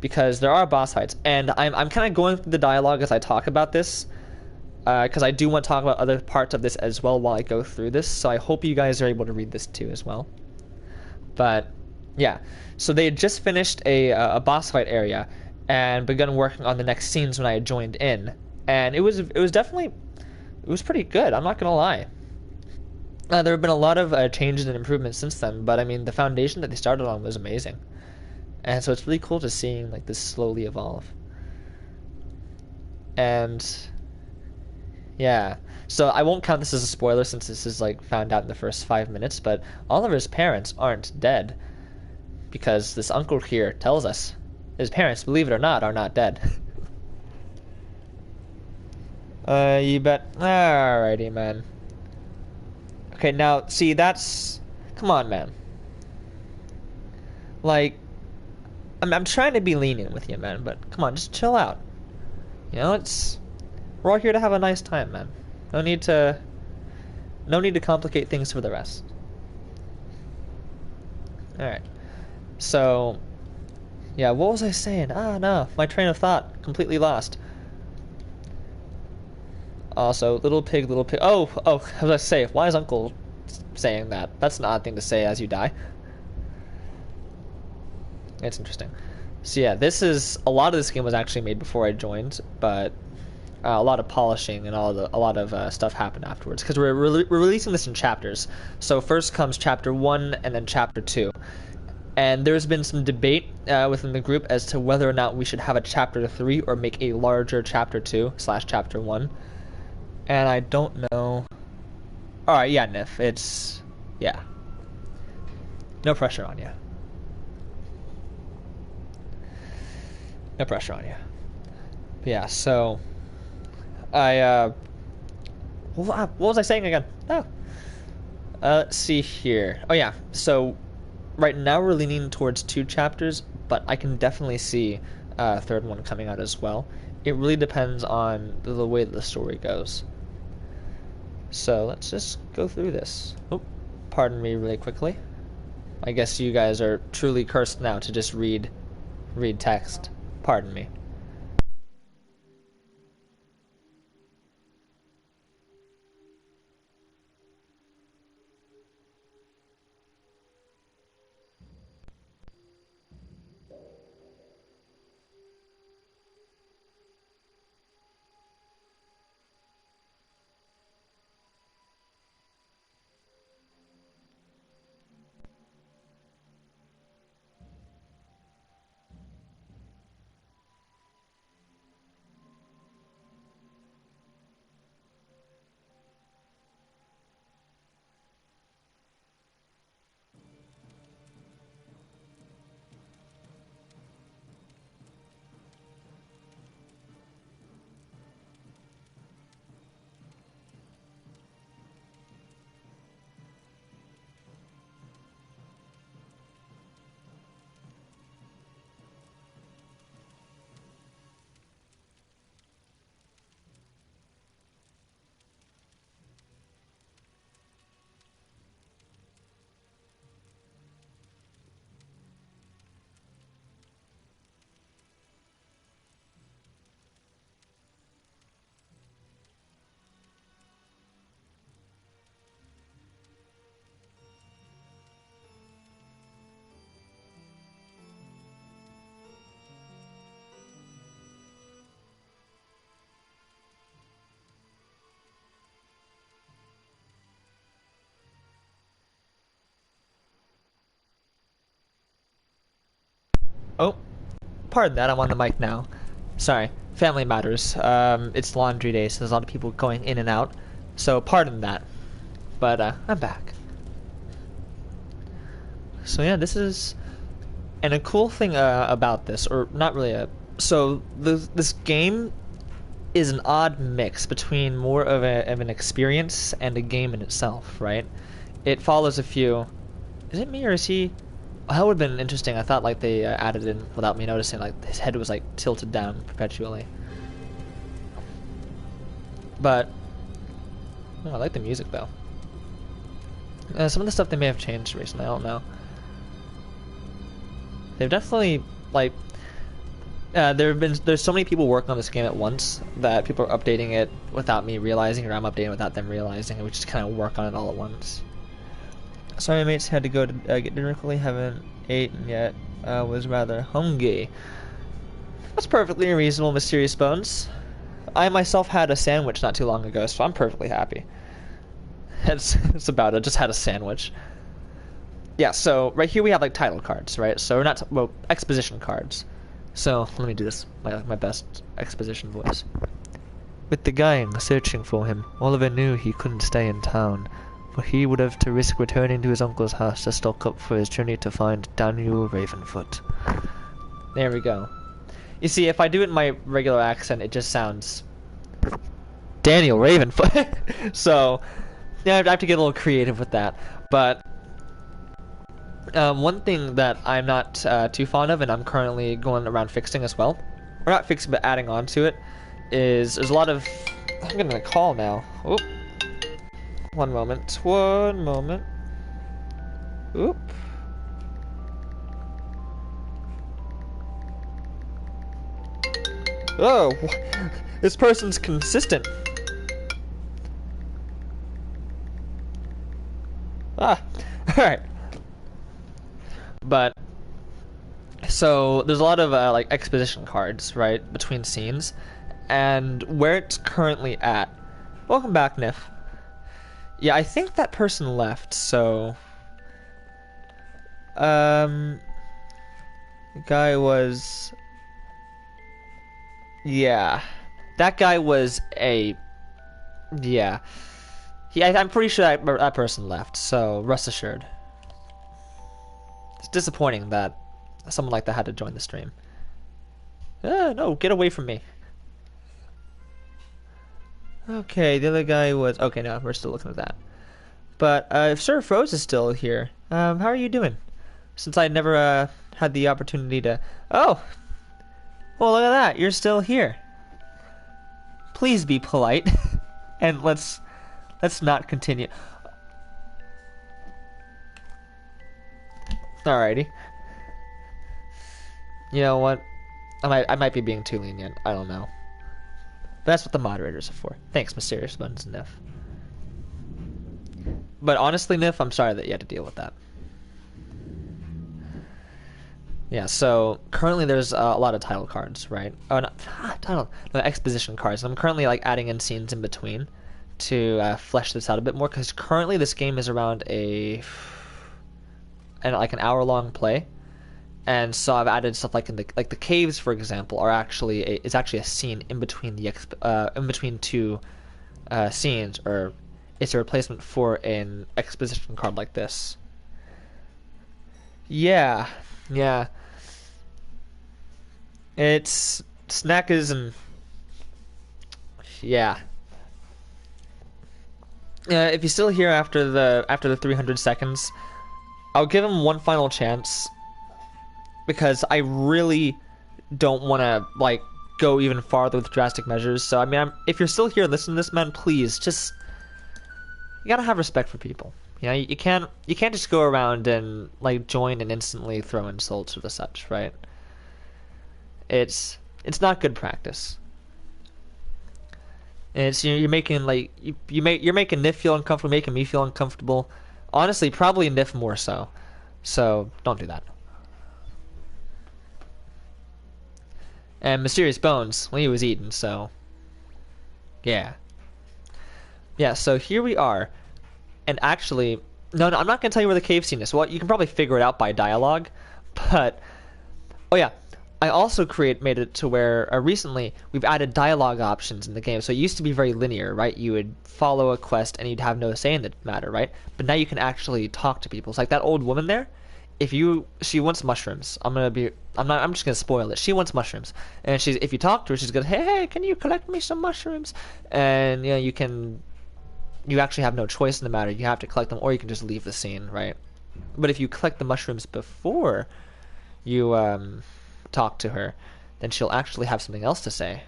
Because there are boss fights, and I'm kind of going through the dialogue as I talk about this, because I do want to talk about other parts of this as well while I go through this, so I hope you guys are able to read this too as well. But yeah, so they had just finished a boss fight area and begun working on the next scenes when I had joined in, and it was pretty good. I'm not gonna lie. There have been a lot of changes and improvements since then, but I mean the foundation that they started on was amazing. And so it's really cool to seeing like this slowly evolve. And yeah, so I won't count this as a spoiler since this is like found out in the first 5 minutes, but Oliver's parents aren't dead because this uncle here tells us his parents, believe it or not, are not dead. You bet. Alrighty, man. Okay, now see come on, man. Like, I'm trying to be lenient with you, man, but come on, just chill out. You know, we're all here to have a nice time, man. No need to complicate things for the rest. Alright. So, yeah, what was I saying? Ah, no, my train of thought, completely lost. Also, little pig. Oh, how was I say? Why is Uncle saying that? That's an odd thing to say as you die. It's interesting. So yeah, a lot of this game was actually made before I joined, but a lot of polishing and a lot of stuff happened afterwards because we're releasing this in chapters. So first comes chapter 1 and then chapter 2. And there's been some debate within the group as to whether or not we should have a chapter 3 or make a larger chapter 2/chapter 1. And I don't know. Alright, yeah, Nif, yeah. No pressure on you. No pressure on you. But yeah, so what was I saying again? Oh. Let's see here. Oh yeah, so right now we're leaning towards 2 chapters, but I can definitely see a third one coming out as well. It really depends on the way that the story goes. So let's just go through this. Oh, pardon me really quickly. I guess you guys are truly cursed now to just read text. Pardon me. Oh, pardon that. I'm on the mic now. Sorry. Family matters. It's laundry day, so there's a lot of people going in and out. So pardon that. But I'm back. So yeah, this is, and a cool thing about this, or not really a, so this game is an odd mix between more of an experience and a game in itself, right? It follows a few. Is it me or is he? That would have been interesting. I thought like they added in without me noticing, like his head was like tilted down perpetually. But oh, I like the music though. Some of the stuff they may have changed recently. I don't know. They've definitely like. There's so many people working on this game at once that people are updating it without me realizing, or I'm updating without them realizing, and we just kind of work on it all at once. Sorry, my mates had to go to get dinner quickly. Haven't eaten yet. Was rather hungry. That's perfectly reasonable, Mysterious Bones. I myself had a sandwich not too long ago, so I'm perfectly happy. It's about it. Just had a sandwich. Yeah. So right here we have like title cards, right? So we're not well exposition cards. So let me do this. My best exposition voice. With the gang searching for him, Oliver knew he couldn't stay in town, for he would have to risk returning to his uncle's house to stock up for his journey to find Daniel Ravenfoot. There we go. You see, if I do it in my regular accent, it just sounds Daniel Ravenfoot. So yeah, I have to get a little creative with that. But one thing that I'm not too fond of, and I'm currently going around fixing as well, or not fixing but adding on to it, is there's a lot of. I'm getting a call now. Oop. One moment. One moment. Oop. Oh, this person's consistent. Ah, alright. But, so, there's a lot of, like, exposition cards, right, between scenes, and where it's currently at. Welcome back, Nif. Yeah, I think that person left, so... The guy was... Yeah. That guy was a... Yeah. I'm pretty sure that person left, so rest assured. It's disappointing that someone like that had to join the stream. No, get away from me. Okay, the other guy was... Okay, no, we're still looking at that. But if Sir Froze is still here, how are you doing? Since I never had the opportunity to... Oh! Well, look at that. You're still here. Please be polite. And let's not continue. Alrighty. You know what? I might be being too lenient. I don't know. But that's what the moderators are for. Thanks, Mysterious Buns and Nif. But honestly, Nif, I'm sorry that you had to deal with that. Yeah, so currently there's a lot of title cards, right? Oh, not title, no, exposition cards. I'm currently like adding in scenes in between to flesh this out a bit more, because currently this game is around an hour-long play, and so I've added stuff like the caves, for example, are actually is actually a scene in between in between two scenes, or it's a replacement for an exposition card like this. Yeah, yeah. It's snackers and yeah. If you're still here after the 300 seconds, I'll give him one final chance because I really don't want to like go even farther with drastic measures. So I mean, if you're still here, listen to this, man. Please, just you gotta have respect for people. You know, you can't just go around and like join and instantly throw insults or the such, right? It's not good practice. And it's you're making like you're making Nif feel uncomfortable, making me feel uncomfortable. Honestly, probably Nif more so. So don't do that. And Mysterious Bones, well, he was eaten, so yeah. Yeah, so here we are. And actually, no, I'm not going to tell you where the cave scene is. Well, you can probably figure it out by dialogue. But, oh yeah, I also made it to where recently we've added dialogue options in the game. So it used to be very linear, right? You would follow a quest and you'd have no say in the matter, right? But now you can actually talk to people. It's like that old woman there. She wants mushrooms. I'm just gonna spoil it. She wants mushrooms, and if you talk to her, she's gonna, hey, can you collect me some mushrooms? And you know, you actually have no choice in the matter. You have to collect them, or you can just leave the scene, right? But if you collect the mushrooms before you talk to her, then she'll actually have something else to say.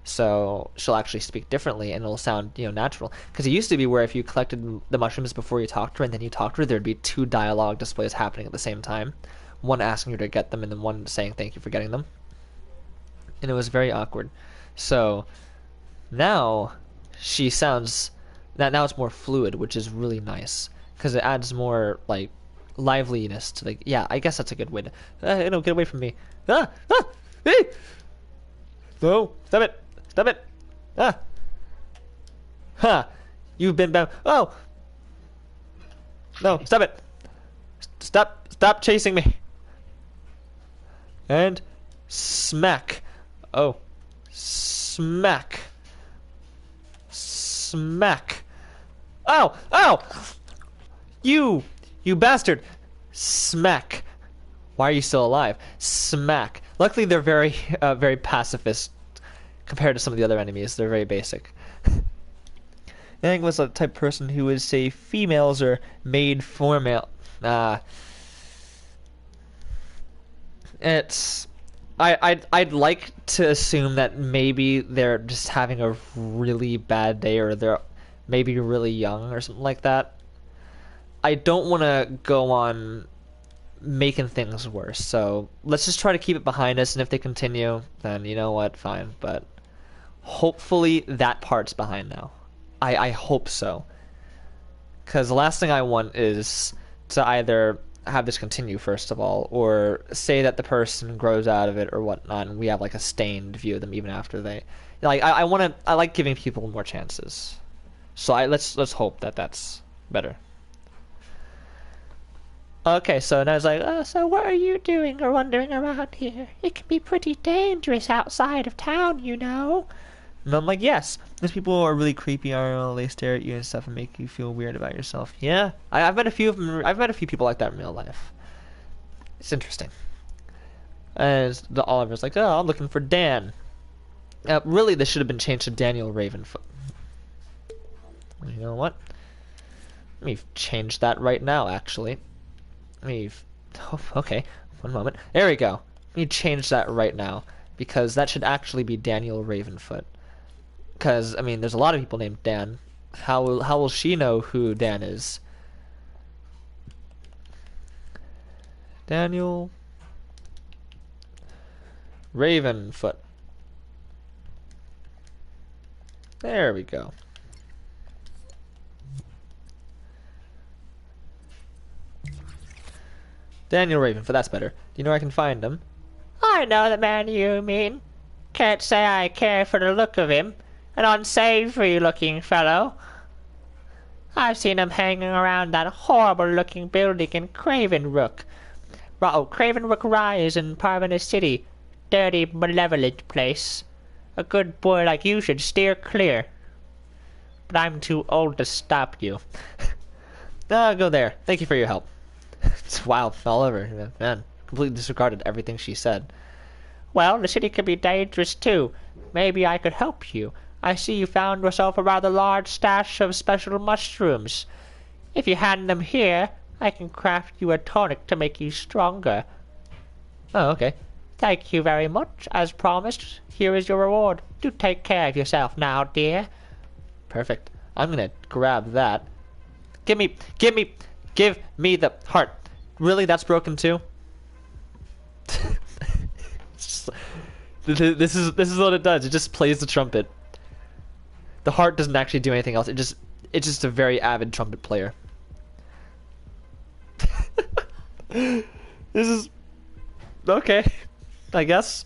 So she'll actually speak differently, and it'll sound, you know, natural. Because it used to be where if you collected the mushrooms before you talked to her, and then you talked to her, there'd be two dialogue displays happening at the same time. One asking her to get them, and then one saying thank you for getting them. And it was very awkward. So now she sounds... Now it's more fluid, which is really nice. Because it adds more, like, liveliness to the... Yeah, I guess that's a good way to... get away from me. Hey! No, stop it! Stop it! Ah! Ha! You've been bound. Oh! No, stop it! Stop chasing me! And smack. Oh. Smack. Smack. Oh! Oh! You bastard! Smack. Why are you still alive? Smack. Luckily, they're very, very pacifist compared to some of the other enemies. They're very basic. Yang was a type of person who would say females are made for male. I'd like to assume that maybe they're just having a really bad day, or they're maybe really young or something like that. I don't want to go on making things worse, so let's just try to keep it behind us, and if they continue, then you know what, fine. But hopefully that part's behind now. I hope so, because the last thing I want is to either have this continue, first of all, or say that the person grows out of it or whatnot, and we have like a stained view of them even after they like. I like giving people more chances, so let's hope that that's better. Okay, so now it's like, so what are you doing or wandering around here? It can be pretty dangerous outside of town, you know. And I'm like, yes, these people are really creepy, aren't they? They stare at you and stuff and make you feel weird about yourself. Yeah, I've met a few of them. I've met a few people like that in real life. It's interesting. As the Oliver's like, oh, I'm looking for Dan. Really, this should have been changed to Daniel Ravenfoot. You know what? Let me change that right now, actually. Okay, one moment. There we go. Let me change that right now, because that should actually be Daniel Ravenfoot. Because, I mean, there's a lot of people named Dan. How will she know who Dan is? Daniel Ravenfoot. There we go. Daniel Ravenfoot, that's better. Do you know where I can find him? I know the man you mean. Can't say I care for the look of him. An unsavory-looking fellow. I've seen him hanging around that horrible-looking building in Cravenrook. Cravenrook Rise in Parvana City. Dirty, malevolent place. A good boy like you should steer clear. But I'm too old to stop you. I'll go there. Thank you for your help. It's wild all over. Man, completely disregarded everything she said. Well, the city can be dangerous too. Maybe I could help you. I see you found yourself a rather large stash of special mushrooms. If you hand them here, I can craft you a tonic to make you stronger. Oh, okay. Thank you very much. As promised, here is your reward. Do take care of yourself now, dear. Perfect. I'm gonna grab that. Give me the heart. Really, that's broken too? This is what it does. It just plays the trumpet. The heart doesn't actually do anything else. It's just a very avid trumpet player. This is okay, I guess.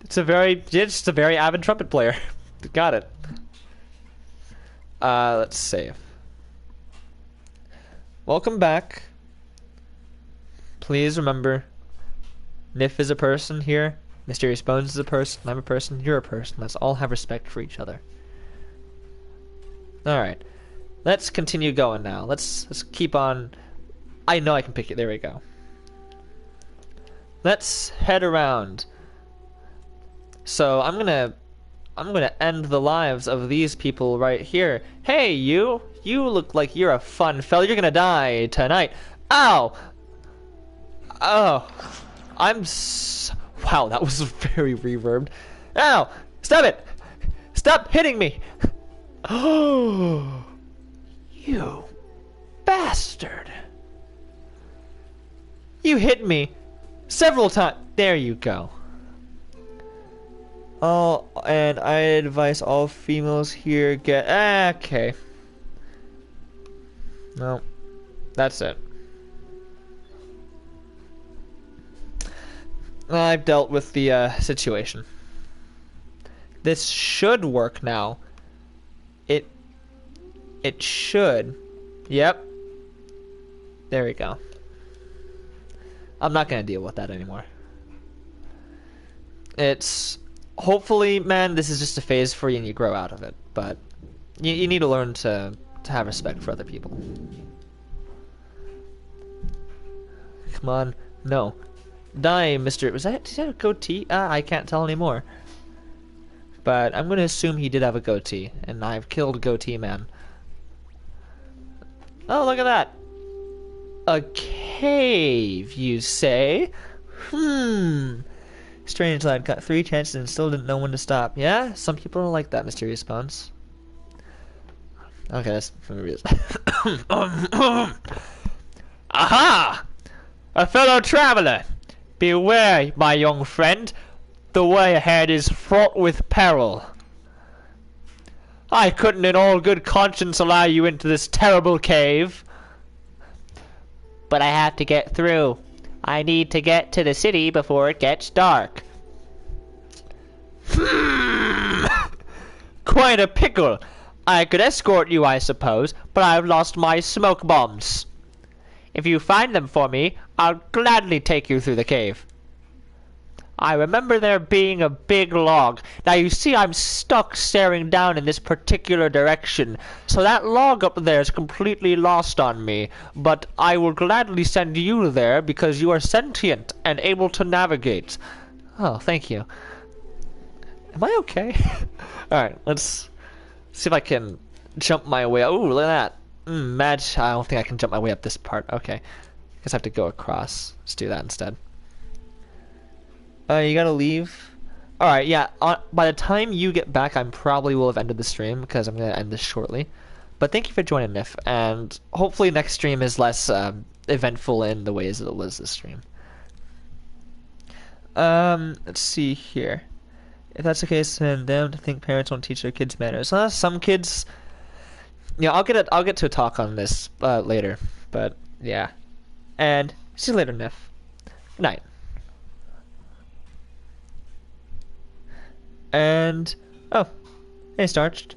It's just a very avid trumpet player. Got it. Let's save. Welcome back. Please remember, Nif is a person here. Mysterious Bones is a person. I'm a person. You're a person. Let's all have respect for each other. Alright. Let's continue going now. Let's keep on. I know I can pick it. There we go. Let's head around. So I'm gonna end the lives of these people right here. Hey, you look like you're a fun fella. You're gonna die tonight. Ow! Oh, wow, that was very reverbed. Ow! Stop it! Stop hitting me! Oh, you bastard! You hit me several times. There you go. Oh, and I advise all females here get. Okay. No, that's it. I've dealt with the situation. This should work now. It should. Yep. There we go. I'm not gonna deal with that anymore. It's hopefully, man, this is just a phase for you and you grow out of it. But you need to learn to have respect for other people. Come on, no. Die, Mr. Is that a goatee? I can't tell anymore. But I'm gonna assume he did have a goatee, and I've killed Goatee Man. Oh, look at that! A cave, you say? Strange lad, got 3 chances and still didn't know when to stop. Yeah, some people are like that, Mysterious Bones. Okay, that's familiar. Aha! A fellow traveler! Beware, my young friend. The way ahead is fraught with peril. I couldn't in all good conscience allow you into this terrible cave. But I have to get through. I need to get to the city before it gets dark. Quite a pickle. I could escort you, I suppose, but I've lost my smoke bombs. If you find them for me, I'll gladly take you through the cave. I remember there being a big log. Now you see I'm stuck staring down in this particular direction, so that log up there is completely lost on me, but I will gladly send you there because you are sentient and able to navigate. Oh, thank you. Am I okay? Alright, let's see if I can jump my way. Oh, look at that. Match. I don't think I can jump my way up this part. Okay. Guess I have to go across. Let's do that instead. You gotta leave. Alright, yeah. By the time you get back, I probably will have ended the stream because I'm gonna end this shortly. But thank you for joining, Nif, and hopefully next stream is less eventful in the ways that it was this stream. Let's see here. If that's the case, then them to think parents won't teach their kids manners. Some kids. Yeah, I'll get to a talk on this later. But yeah, and see you later, Neff. Good night. And oh, hey, Starched.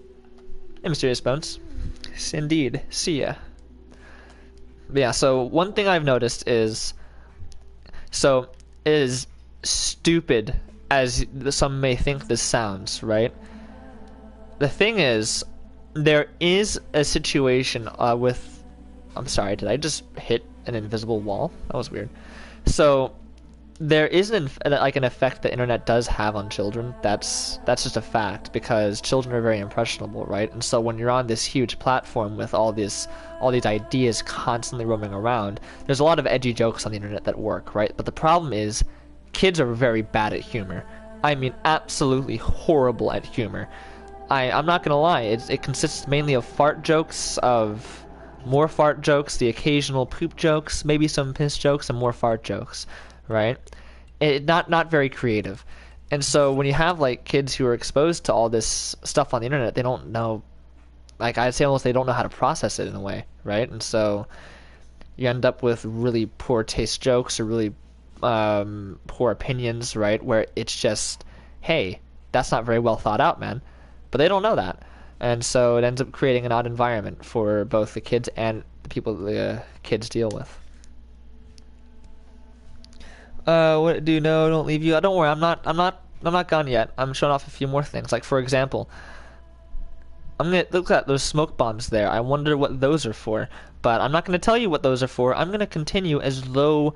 Hey, Mysterious Bones. Yes, indeed. See ya. But yeah. So one thing I've noticed is, is stupid as some may think this sounds, right? The thing is, there is a situation with. I'm sorry, did I just hit an invisible wall? That was weird. So, there is an effect the internet does have on children. That's just a fact, because children are very impressionable, right? And so when you're on this huge platform with all these ideas constantly roaming around, there's a lot of edgy jokes on the internet that work, right? But the problem is, kids are very bad at humor. I mean, absolutely horrible at humor. I'm not gonna lie, it consists mainly of fart jokes, more fart jokes, the occasional poop jokes, maybe some piss jokes, and more fart jokes, right? Not very creative. And so when you have like kids who are exposed to all this stuff on the internet, they don't know, like I'd say almost they don't know how to process it in a way, right? And so you end up with really poor taste jokes or really poor opinions, right? Where it's just, hey, that's not very well thought out, man. But they don't know that. And so it ends up creating an odd environment for both the kids and the people the kids deal with. What do you know? Don't leave you. Don't worry. I'm not gone yet. I'm showing off a few more things. Like for example, I'm gonna look at those smoke bombs there. I wonder what those are for. But I'm not gonna tell you what those are for. I'm gonna continue as though